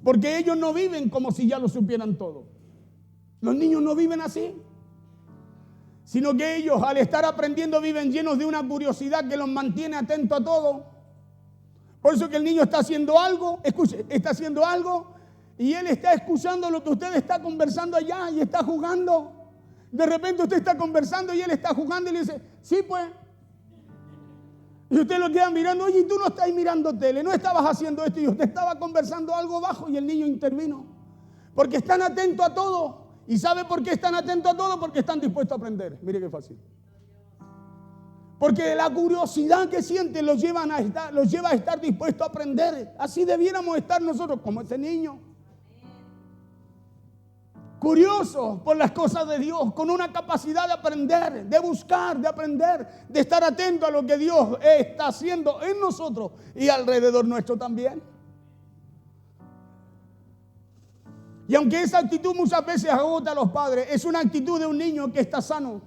Porque ellos no viven como si ya lo supieran todo. Los niños no viven así. Sino que ellos al estar aprendiendo viven llenos de una curiosidad que los mantiene atentos a todo. Por eso que el niño está haciendo algo, escuche, está haciendo algo y él está escuchando lo que usted está conversando allá y está jugando. De repente usted está conversando y él está jugando y le dice, sí pues. Y usted lo queda mirando, oye, y tú no estás mirando tele, no estabas haciendo esto y usted estaba conversando algo bajo y el niño intervino. Porque están atentos a todo. ¿Y sabe por qué están atentos a todo? Porque están dispuestos a aprender. Mire qué fácil. Porque la curiosidad que sienten los lleva a estar dispuestos a aprender. Así debiéramos estar nosotros como ese niño. Curiosos por las cosas de Dios, con una capacidad de aprender, de buscar, de aprender, de estar atento a lo que Dios está haciendo en nosotros y alrededor nuestro también. Y aunque esa actitud muchas veces agota a los padres, es una actitud de un niño que está sano.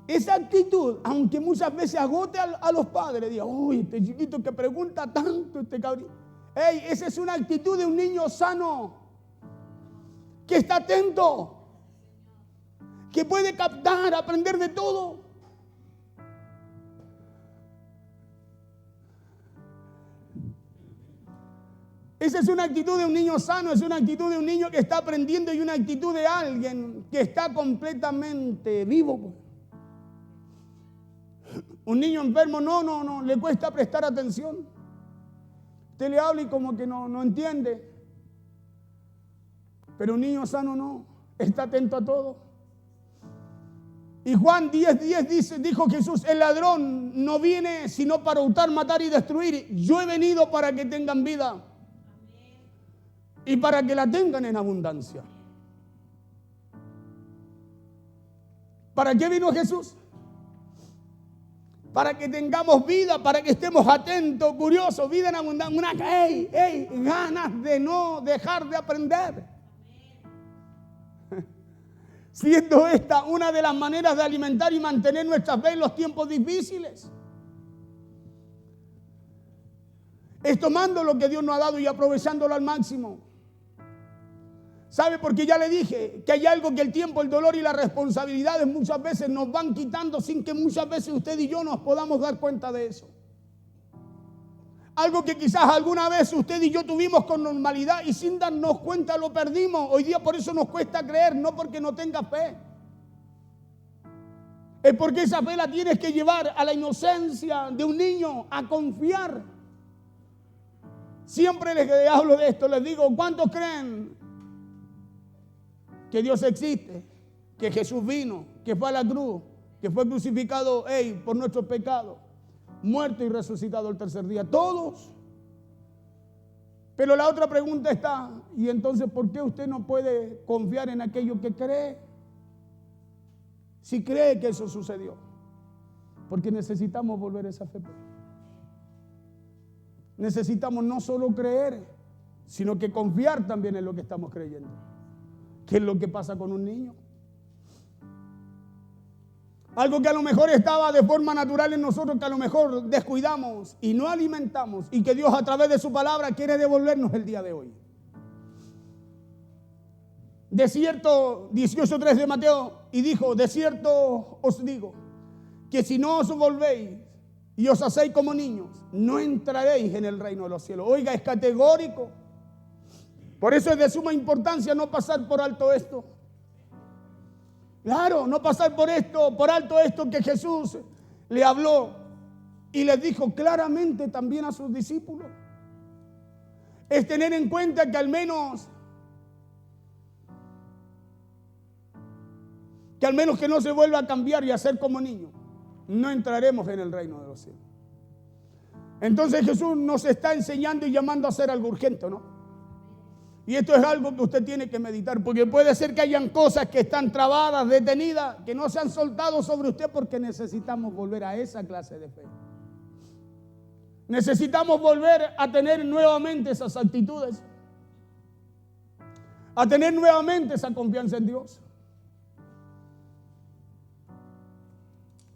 Esa actitud, aunque muchas veces agote a los padres, diga, uy, este chiquito que pregunta tanto, este cabrón. Esa es una actitud de un niño sano, que está atento, que puede captar, aprender de todo. Esa es una actitud de un niño sano, es una actitud de un niño que está aprendiendo y una actitud de alguien que está completamente vivo. Un niño enfermo no, le cuesta prestar atención. Usted le habla y como que no entiende. Pero un niño sano no, está atento a todo. Y Juan 10:10 dijo Jesús, el ladrón no viene sino para hurtar, matar y destruir. Yo he venido para que tengan vida. y para que la tengan en abundancia. ¿Para qué vino Jesús? Para que tengamos vida, para que estemos atentos, curiosos, vida en abundancia, ganas de no dejar de aprender. Siendo esta una de las maneras de alimentar y mantener nuestra fe en los tiempos difíciles. Es tomando lo que Dios nos ha dado y aprovechándolo al máximo. ¿Sabe? Porque ya le dije que hay algo que el tiempo, el dolor y las responsabilidades muchas veces nos van quitando sin que muchas veces usted y yo nos podamos dar cuenta de eso. Algo que quizás alguna vez usted y yo tuvimos con normalidad y sin darnos cuenta lo perdimos. Hoy día por eso nos cuesta creer, no porque no tenga fe. Es porque esa fe la tienes que llevar a la inocencia de un niño, a confiar. Siempre les hablo de esto, les digo, ¿cuántos creen que Dios existe? Que Jesús vino, que fue a la cruz, que fue crucificado por nuestros pecados, muerto y resucitado el tercer día. Todos. Pero la otra pregunta está, ¿y entonces por qué usted no puede confiar en aquello que cree? Si cree que eso sucedió. Porque necesitamos volver a esa fe. Necesitamos no solo creer, sino que confiar también en lo que estamos creyendo. ¿Qué es lo que pasa con un niño? Algo que a lo mejor estaba de forma natural en nosotros, que a lo mejor descuidamos y no alimentamos, y que Dios a través de su palabra quiere devolvernos el día de hoy. De cierto, 18:3 de Mateo, y dijo, de cierto os digo, que si no os volvéis y os hacéis como niños, no entraréis en el reino de los cielos. Oiga, es categórico. Por eso es de suma importancia no pasar por alto esto. Claro, no pasar por alto esto que Jesús le habló y les dijo claramente también a sus discípulos. Es tener en cuenta que al menos que no se vuelva a cambiar y a ser como niño, no entraremos en el reino de los cielos. Entonces Jesús nos está enseñando y llamando a hacer algo urgente, ¿no? Y esto es algo que usted tiene que meditar, porque puede ser que hayan cosas que están trabadas, detenidas, que no se han soltado sobre usted, porque necesitamos volver a esa clase de fe. Necesitamos volver a tener nuevamente esas actitudes, a tener nuevamente esa confianza en Dios.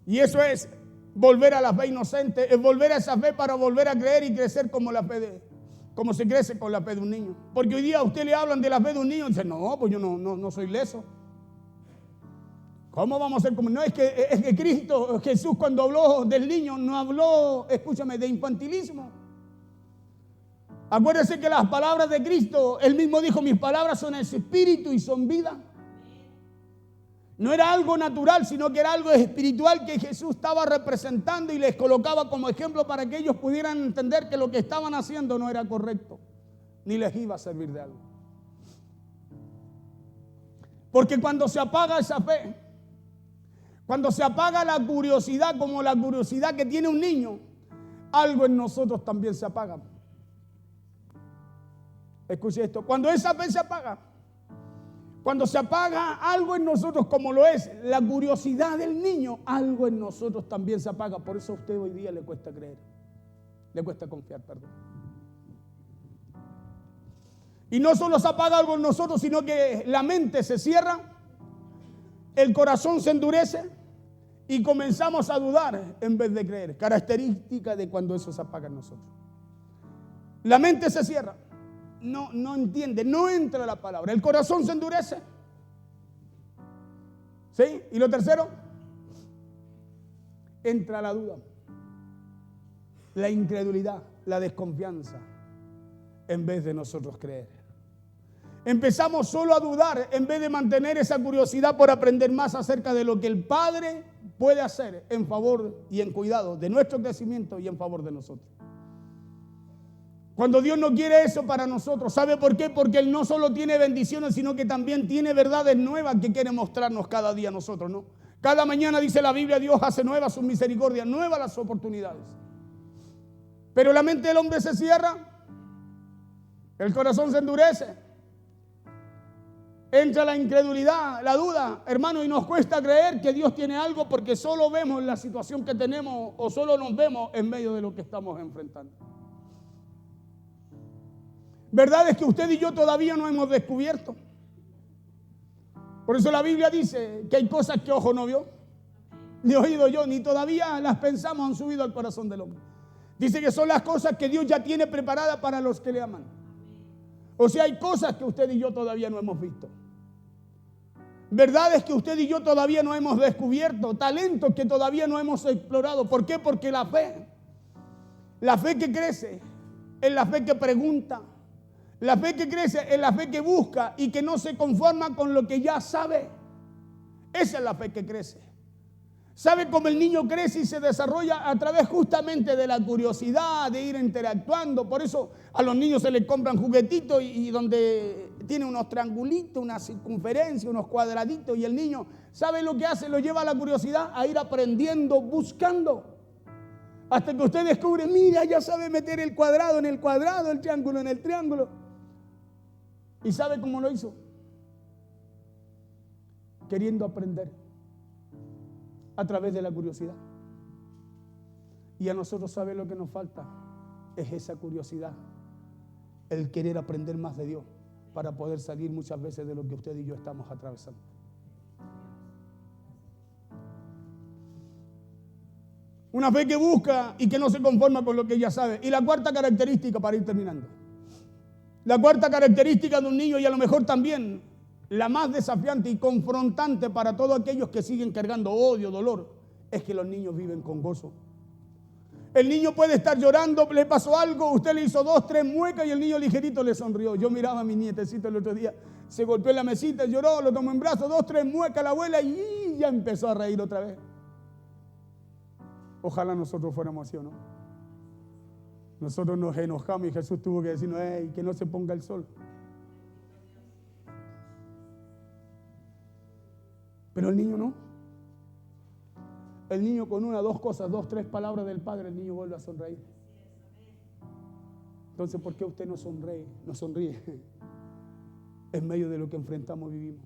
Y eso es volver a la fe inocente, es volver a esa fe para volver a creer y crecer como se crece con la fe de un niño. Porque hoy día a usted le hablan de la fe de un niño y dice, no, pues yo no soy leso. ¿Cómo vamos a ser como? No, es que Cristo, Jesús cuando habló del niño, no habló, escúchame, de infantilismo. Acuérdese que las palabras de Cristo, Él mismo dijo, mis palabras son espíritu y son vida. No era algo natural, sino que era algo espiritual que Jesús estaba representando y les colocaba como ejemplo para que ellos pudieran entender que lo que estaban haciendo no era correcto, ni les iba a servir de algo. Porque cuando se apaga esa fe, cuando se apaga la curiosidad, como la curiosidad que tiene un niño, algo en nosotros también se apaga. Escuche esto, cuando esa fe se apaga, cuando se apaga algo en nosotros, como lo es la curiosidad del niño, algo en nosotros también se apaga. Por eso a usted hoy día le cuesta creer, le cuesta confiar, perdón. Y no solo se apaga algo en nosotros, sino que la mente se cierra, el corazón se endurece y comenzamos a dudar en vez de creer. Característica de cuando eso se apaga en nosotros. La mente se cierra. No entiende, no entra la palabra. El corazón se endurece. ¿Sí? Y lo tercero, entra la duda, la incredulidad, la desconfianza, en vez de nosotros creer. Empezamos solo a dudar en vez de mantener esa curiosidad por aprender más acerca de lo que el Padre puede hacer en favor y en cuidado de nuestro crecimiento y en favor de nosotros. Cuando Dios no quiere eso para nosotros, ¿sabe por qué? Porque Él no solo tiene bendiciones, sino que también tiene verdades nuevas que quiere mostrarnos cada día a nosotros, ¿no? Cada mañana, dice la Biblia, Dios hace nuevas sus misericordias, nuevas las oportunidades. Pero la mente del hombre se cierra, El corazón se endurece. Entra la incredulidad, la duda, hermano, y nos cuesta creer que Dios tiene algo porque solo vemos la situación que tenemos o solo nos vemos en medio de lo que estamos enfrentando. Verdad es que usted y yo todavía no hemos descubierto. Por eso la Biblia dice que hay cosas que ojo no vio, ni oído yo, ni todavía las pensamos han subido al corazón del hombre. Dice que son las cosas que Dios ya tiene preparadas para los que le aman. O sea, hay cosas que usted y yo todavía no hemos visto. Verdad es que usted y yo todavía no hemos descubierto, talentos que todavía no hemos explorado. ¿Por qué? Porque la fe que crece, es la fe que pregunta, la fe que crece es la fe que busca y que no se conforma con lo que ya sabe. Esa es la fe que crece. ¿Sabe cómo el niño crece y se desarrolla? A través justamente de la curiosidad, de ir interactuando. Por eso a los niños se les compran juguetitos y donde tiene unos triangulitos, una circunferencia, unos cuadraditos. Y el niño, ¿sabe lo que hace? Lo lleva a la curiosidad, a ir aprendiendo, buscando. Hasta que usted descubre, mira, ya sabe meter el cuadrado en el cuadrado, el triángulo en el triángulo. ¿Y sabe cómo lo hizo? Queriendo aprender. A través de la curiosidad. Y a nosotros, ¿sabe lo que nos falta? Es esa curiosidad, el querer aprender más de Dios para poder salir muchas veces de lo que usted y yo estamos atravesando. Una fe que busca y que no se conforma con lo que ella sabe. Y la cuarta característica, para ir terminando, la cuarta característica de un niño, y a lo mejor también la más desafiante y confrontante para todos aquellos que siguen cargando odio, dolor, es que los niños viven con gozo. El niño puede estar llorando, le pasó algo, usted le hizo 2, 3 muecas y el niño ligerito le sonrió. Yo miraba a mi nietecito el otro día, se golpeó en la mesita, lloró, lo tomó en brazos, 2, 3 muecas la abuela y ya empezó a reír otra vez. Ojalá nosotros fuéramos así, ¿o no? Nosotros nos enojamos y Jesús tuvo que decirnos, hey, que no se ponga el sol. Pero el niño no. El niño con 1, 2 cosas, 2, 3 palabras del Padre, el niño vuelve a sonreír. Entonces, ¿por qué usted no sonríe en medio de lo que enfrentamos, vivimos?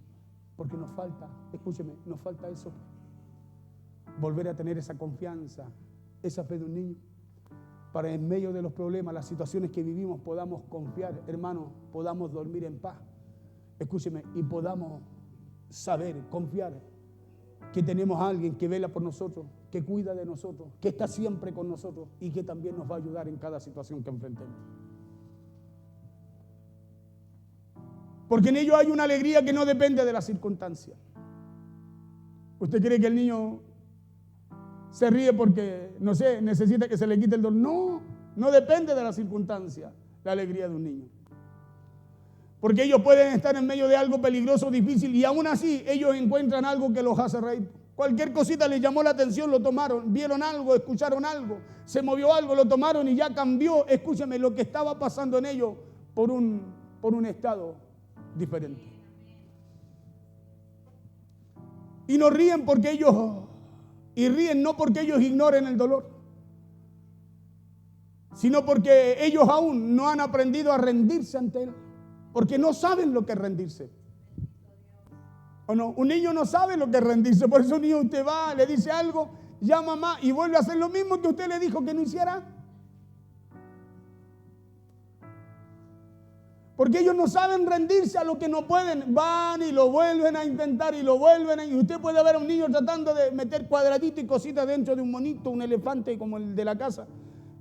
Porque nos falta, escúcheme, nos falta eso. Volver a tener esa confianza, esa fe de un niño, para en medio de los problemas, las situaciones que vivimos, podamos confiar, hermano, podamos dormir en paz. Escúcheme, y podamos saber, confiar que tenemos a alguien que vela por nosotros, que cuida de nosotros, que está siempre con nosotros y que también nos va a ayudar en cada situación que enfrentemos. Porque en ello hay una alegría que no depende de las circunstancias. ¿Usted cree que el niño se ríe porque, no sé, necesita que se le quite el dolor? No, no depende de las circunstancias la alegría de un niño. Porque ellos pueden estar en medio de algo peligroso, difícil, y aún así ellos encuentran algo que los hace reír. Cualquier cosita les llamó la atención, lo tomaron, vieron algo, escucharon algo, se movió algo, lo tomaron y ya cambió, escúchame, lo que estaba pasando en ellos por un estado diferente. Y no ríen porque ríen no porque ellos ignoren el dolor, sino porque ellos aún no han aprendido a rendirse ante él. Porque no saben lo que es rendirse. ¿O no? Un niño no sabe lo que es rendirse. Por eso un niño, usted va, le dice algo, ya mamá, y vuelve a hacer lo mismo que usted le dijo que no hiciera. Porque ellos no saben rendirse a lo que no pueden. Van y lo vuelven a intentar y lo vuelven a... Y usted puede ver a un niño tratando de meter cuadraditos y cositas dentro de un monito, un elefante como el de la casa.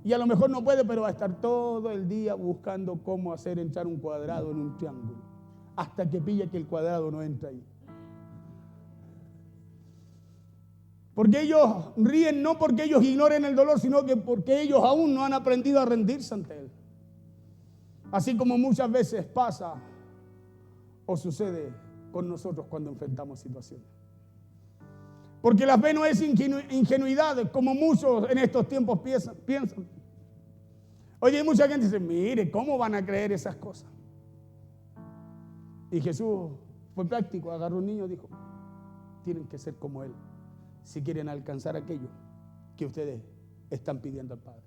Y a lo mejor no puede, pero va a estar todo el día buscando cómo hacer entrar un cuadrado en un triángulo. Hasta que pilla que el cuadrado no entra ahí. Porque ellos ríen no porque ellos ignoren el dolor, sino que porque ellos aún no han aprendido a rendirse ante él. Así como muchas veces pasa o sucede con nosotros cuando enfrentamos situaciones. Porque la fe no es ingenuidad, como muchos en estos tiempos piensan. Oye, hay mucha gente que dice, mire, ¿cómo van a creer esas cosas? Y Jesús fue práctico, agarró un niño y dijo, tienen que ser como él, si quieren alcanzar aquello que ustedes están pidiendo al Padre.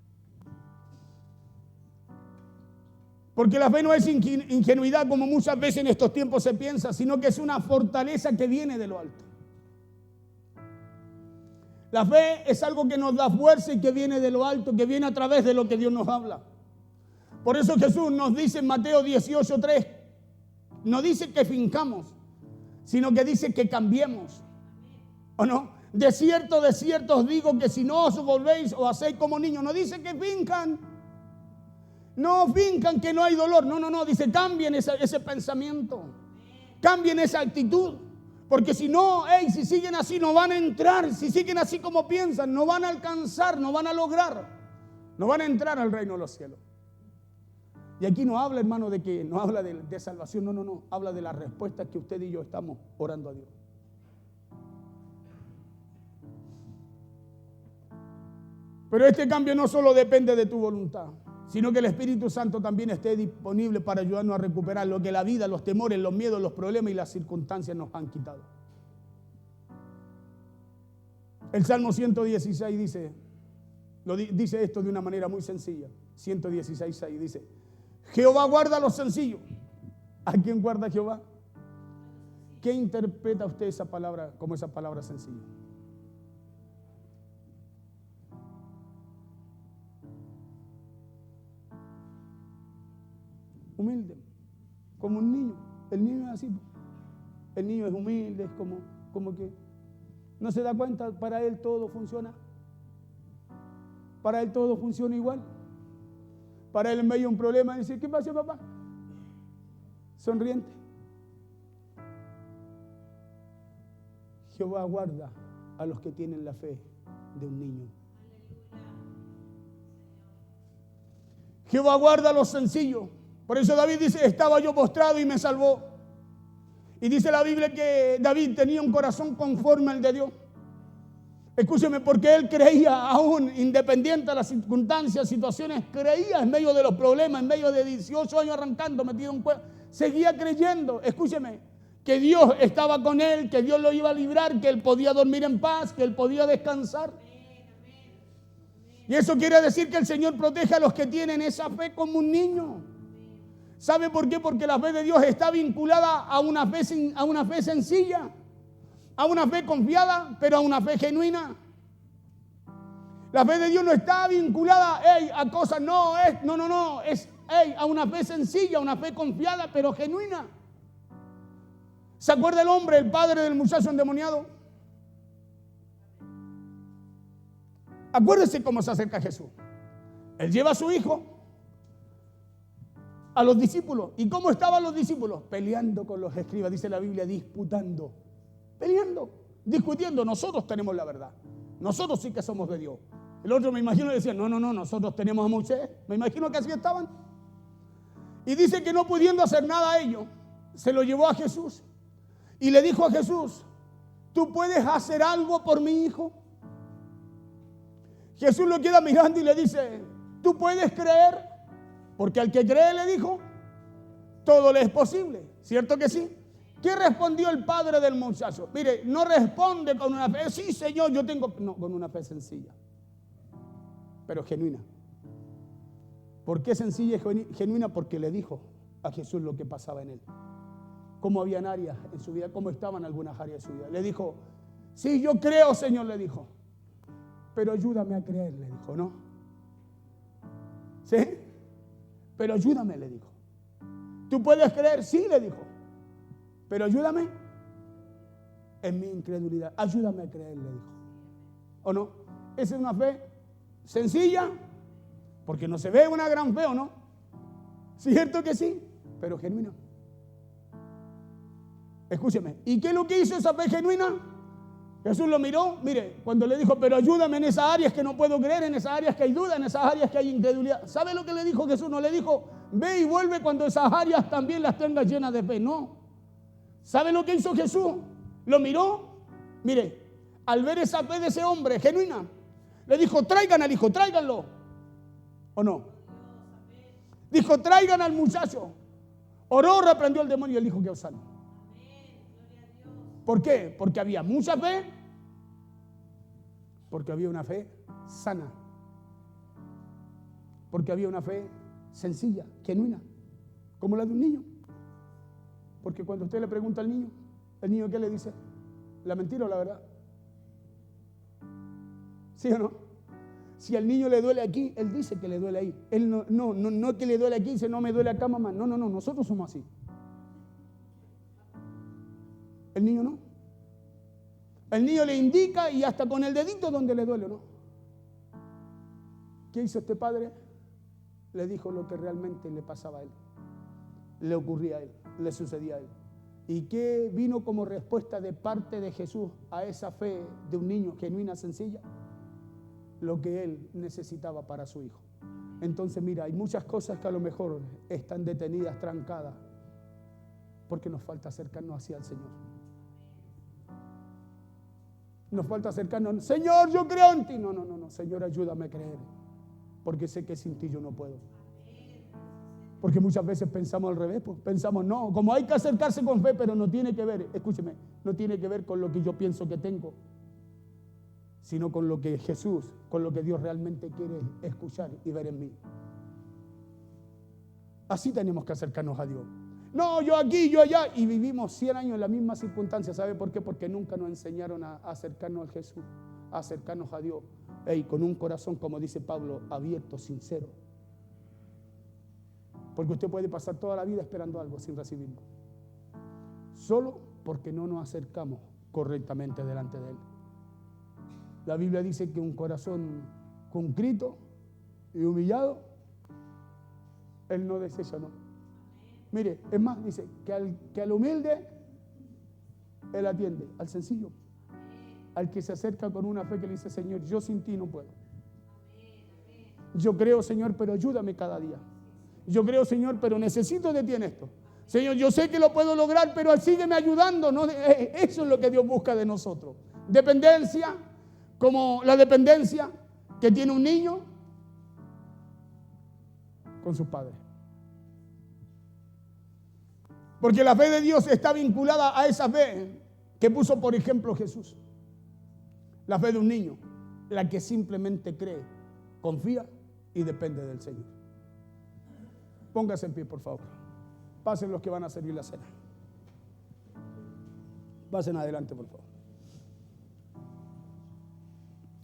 Porque la fe no es ingenuidad como muchas veces en estos tiempos se piensa, sino que es una fortaleza que viene de lo alto. La fe es algo que nos da fuerza y que viene de lo alto, que viene a través de lo que Dios nos habla. Por eso Jesús nos dice en Mateo 18:3, no dice que fincamos, sino que dice que cambiemos. ¿O no? De cierto os digo que si no os volvéis o hacéis como niños, no dice que fincan. No fincan que no hay dolor. No, dice cambien ese pensamiento. Cambien esa actitud. Porque si no, si siguen así no van a entrar. Si siguen así como piensan, no van a alcanzar, no van a lograr. No van a entrar al reino de los cielos. Y aquí no habla, hermano, de que no habla de salvación. No. Habla de las respuestas que usted y yo estamos orando a Dios. Pero este cambio no solo depende de tu voluntad, sino que el Espíritu Santo también esté disponible para ayudarnos a recuperar lo que la vida, los temores, los miedos, los problemas y las circunstancias nos han quitado. El Salmo 116 dice esto de una manera muy sencilla. 116:6 dice: Jehová guarda a los sencillos. ¿A quién guarda Jehová? ¿Qué interpreta usted esa palabra como esa palabra sencilla? Humilde, como un niño. El niño es así. El niño es humilde, es como que no se da cuenta, para él todo funciona. Para él todo funciona igual. Para él en medio de un problema dice: ¿qué pasa, papá? Sonriente. Jehová guarda a los que tienen la fe de un niño. Jehová guarda a los sencillos. Por eso David dice: estaba yo postrado y me salvó. Y dice la Biblia que David tenía un corazón conforme al de Dios. Escúcheme, porque él creía aún, independiente de las circunstancias, situaciones, creía en medio de los problemas, en medio de 18 años arrancando, metido en cueva, seguía creyendo, escúcheme, que Dios estaba con él, que Dios lo iba a librar, que él podía dormir en paz, que él podía descansar. Y eso quiere decir que el Señor protege a los que tienen esa fe como un niño. ¿Sabe por qué? Porque la fe de Dios está vinculada a una fe sencilla, a una fe confiada, pero a una fe genuina. La fe de Dios no está vinculada a cosas, es a una fe sencilla, una fe confiada, pero genuina. ¿Se acuerda el hombre, el padre del muchacho endemoniado? Acuérdese cómo se acerca a Jesús. Él lleva a su hijo a los discípulos. ¿Y cómo estaban los discípulos? Peleando con los escribas, dice la Biblia, disputando. Peleando, discutiendo. Nosotros tenemos la verdad. Nosotros sí que somos de Dios. El otro, me imagino, decía: no, nosotros tenemos a Moisés. Me imagino que así estaban. Y dice que no pudiendo hacer nada a ellos, se lo llevó a Jesús. Y le dijo a Jesús: ¿tú puedes hacer algo por mi hijo? Jesús lo queda mirando y le dice: ¿tú puedes creer? Porque al que cree, le dijo, todo le es posible. ¿Cierto que sí? ¿Qué respondió el padre del muchacho? Mire, no responde con una fe: sí, Señor, yo tengo. No, con una fe sencilla, pero genuina. ¿Por qué sencilla y genuina? Porque le dijo a Jesús lo que pasaba en él. Cómo habían áreas en su vida, cómo estaban algunas áreas de su vida. Le dijo: sí, yo creo, Señor, le dijo. Pero ayúdame a creer, le dijo, ¿no? ¿Sí? Pero ayúdame, le dijo. ¿Tú puedes creer? Sí, le dijo. Pero ayúdame en mi incredulidad. Ayúdame a creer, le dijo. ¿O no? Esa es una fe sencilla, porque no se ve una gran fe, ¿o no? Cierto que sí, pero genuina. Escúcheme. ¿Y qué es lo que hizo esa fe genuina? Jesús lo miró, mire, cuando le dijo: pero ayúdame en esas áreas que no puedo creer, en esas áreas que hay duda, en esas áreas que hay incredulidad. ¿Sabe lo que le dijo Jesús? No le dijo: ve y vuelve cuando esas áreas también las tengas llenas de fe. No. ¿Sabe lo que hizo Jesús? Lo miró, mire, al ver esa fe de ese hombre genuina, le dijo: traigan al hijo, tráiganlo. ¿O no? Dijo: traigan al muchacho. Oró, reprendió al demonio y el hijo quedó sano. ¿Por qué? Porque había mucha fe, porque había una fe sana, porque había una fe sencilla, genuina. como la de un niño. Porque cuando usted le pregunta al niño, ¿el niño qué le dice? ¿La mentira o la verdad? ¿Sí o no? Si al niño le duele aquí, él dice que le duele ahí. Él no que le duele aquí, dice no me duele acá, mamá. No, nosotros somos así. El niño no. El niño le indica y hasta con el dedito donde le duele, ¿no? ¿Qué hizo este padre? Le dijo lo que realmente le pasaba a él, le ocurría a él, le sucedía a él. ¿Y qué vino como respuesta de parte de Jesús a esa fe de un niño genuina, sencilla? Lo que él necesitaba para su hijo. Entonces mira, hay muchas cosas que a lo mejor están detenidas, trancadas, porque nos falta acercarnos hacia el Señor. Nos falta acercarnos. Señor, yo creo en ti. No, Señor, ayúdame a creer, porque sé que sin ti yo no puedo. Porque muchas veces pensamos al revés, pues pensamos, no, como hay que acercarse con fe, pero no tiene que ver, escúcheme, no tiene que ver con lo que yo pienso que tengo, sino con lo que Jesús, con lo que Dios realmente quiere escuchar y ver en mí. Así tenemos que acercarnos a Dios. No, yo aquí, yo allá, y vivimos 100 años en la misma circunstancia. ¿Sabe por qué? Porque nunca nos enseñaron a acercarnos a Jesús, a acercarnos a Dios, con un corazón, como dice Pablo, abierto, sincero. Porque usted puede pasar toda la vida esperando algo sin recibirlo, solo porque no nos acercamos correctamente delante de Él. La Biblia dice que un corazón contrito y humillado, Él no desecha, no. Mire, es más, dice que al humilde Él atiende, al sencillo, al que se acerca con una fe que le dice, Señor, yo sin ti no puedo. Yo creo, Señor, pero ayúdame cada día. Yo creo, Señor, pero necesito de ti en esto. Señor, yo sé que lo puedo lograr, pero sígueme ayudando, ¿no? Eso es lo que Dios busca de nosotros. Dependencia, como la dependencia que tiene un niño con sus padres. Porque la fe de Dios está vinculada a esa fe que puso, por ejemplo, Jesús. La fe de un niño, la que simplemente cree, confía y depende del Señor. Póngase en pie, por favor. Pasen los que van a servir la cena. Pasen adelante, por favor.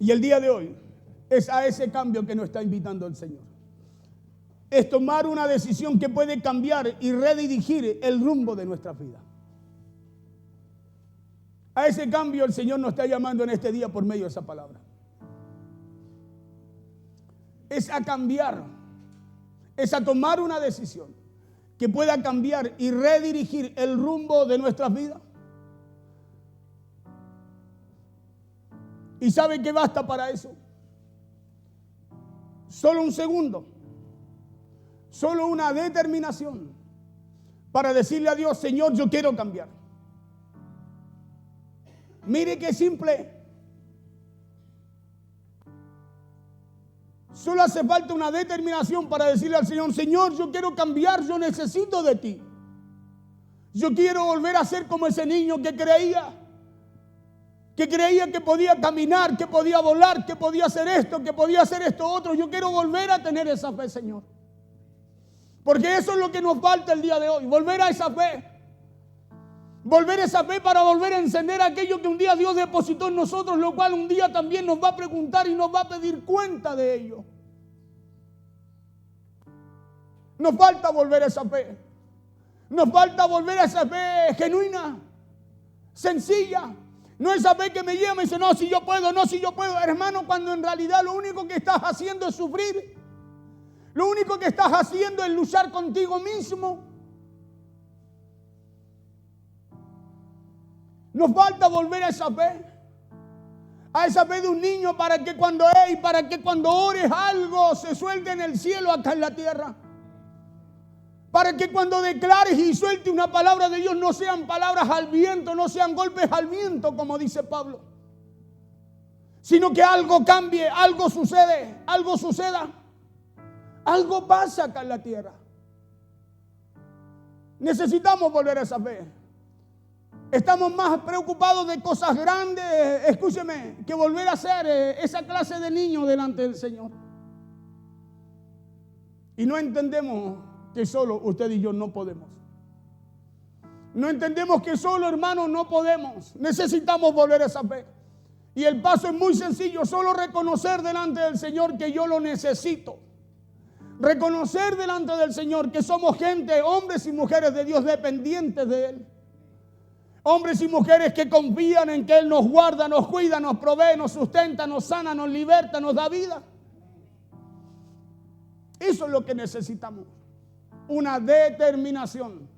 Y el día de hoy es a ese cambio que nos está invitando el Señor. Es tomar una decisión que puede cambiar y redirigir el rumbo de nuestra vida. A ese cambio el Señor nos está llamando en este día por medio de esa palabra. Es a cambiar, es a tomar una decisión que pueda cambiar y redirigir el rumbo de nuestras vidas. ¿Y sabe qué basta para eso? Solo un segundo. Solo una determinación para decirle a Dios, Señor, yo quiero cambiar. Mire qué simple. Solo hace falta una determinación para decirle al Señor, Señor, yo quiero cambiar, yo necesito de ti. Yo quiero volver a ser como ese niño que creía que podía caminar, que podía volar, que podía hacer esto, que podía hacer esto otro. Yo quiero volver a tener esa fe, Señor. Porque eso es lo que nos falta el día de hoy, volver a esa fe. Volver a esa fe para volver a encender aquello que un día Dios depositó en nosotros, lo cual un día también nos va a preguntar y nos va a pedir cuenta de ello. Nos falta volver a esa fe. Nos falta volver a esa fe genuina, sencilla. No esa fe que me lleva y dice, no, si yo puedo, no, si yo puedo. Hermano, cuando en realidad lo único que estás haciendo es sufrir. Lo único que estás haciendo es luchar contigo mismo. Nos falta volver a esa fe de un niño para que cuando ores algo se suelte en el cielo acá en la tierra. Para que cuando declares y suelte una palabra de Dios no sean palabras al viento, no sean golpes al viento, como dice Pablo. Sino que algo cambie, algo suceda. Algo pasa acá en la tierra. Necesitamos volver a esa fe. Estamos más preocupados de cosas grandes, escúcheme, que volver a ser esa clase de niño delante del Señor. Y no entendemos que solo usted y yo no podemos. No entendemos que solo, hermanos, no podemos. Necesitamos volver a esa fe. Y el paso es muy sencillo, solo reconocer delante del Señor que yo lo necesito. Reconocer delante del Señor que somos gente, hombres y mujeres de Dios dependientes de Él. Hombres y mujeres que confían en que Él nos guarda, nos cuida, nos provee, nos sustenta, nos sana, nos liberta, nos da vida. Eso es lo que necesitamos. Una determinación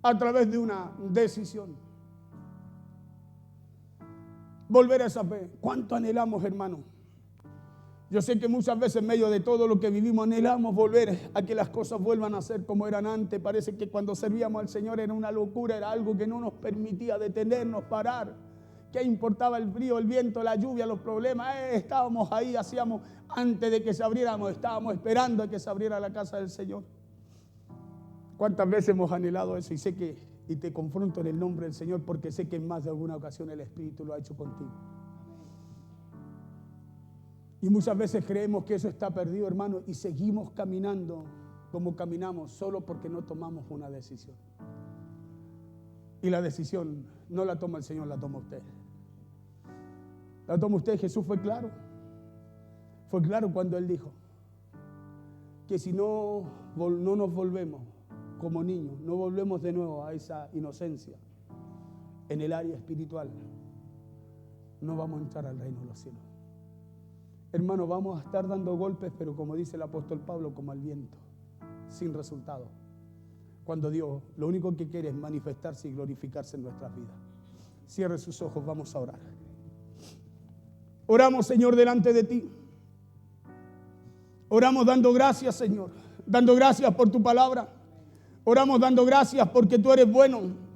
a través de una decisión. Volver a esa fe. ¿Cuánto anhelamos, hermano? Yo sé que muchas veces en medio de todo lo que vivimos anhelamos volver a que las cosas vuelvan a ser como eran antes. Parece que cuando servíamos al Señor era una locura, era algo que no nos permitía detenernos, parar. ¿Qué importaba el frío, el viento, la lluvia, los problemas? Estábamos ahí, hacíamos antes de que se abriéramos, estábamos esperando a que se abriera la casa del Señor. ¿Cuántas veces hemos anhelado eso? Y te confronto en el nombre del Señor porque sé que en más de alguna ocasión el Espíritu lo ha hecho contigo. Y muchas veces creemos que eso está perdido, hermano, y seguimos caminando como caminamos solo porque no tomamos una decisión. Y la decisión no la toma el Señor, la toma usted. La toma usted. Jesús fue claro. Fue claro cuando Él dijo que si no nos volvemos como niños, no volvemos de nuevo a esa inocencia en el área espiritual, no vamos a entrar al reino de los cielos. Hermano, vamos a estar dando golpes, pero como dice el apóstol Pablo, como al viento, sin resultado. Cuando Dios lo único que quiere es manifestarse y glorificarse en nuestras vidas. Cierre sus ojos, vamos a orar. Oramos, Señor, delante de ti. Oramos dando gracias, Señor, dando gracias por tu palabra. Oramos dando gracias porque tú eres bueno.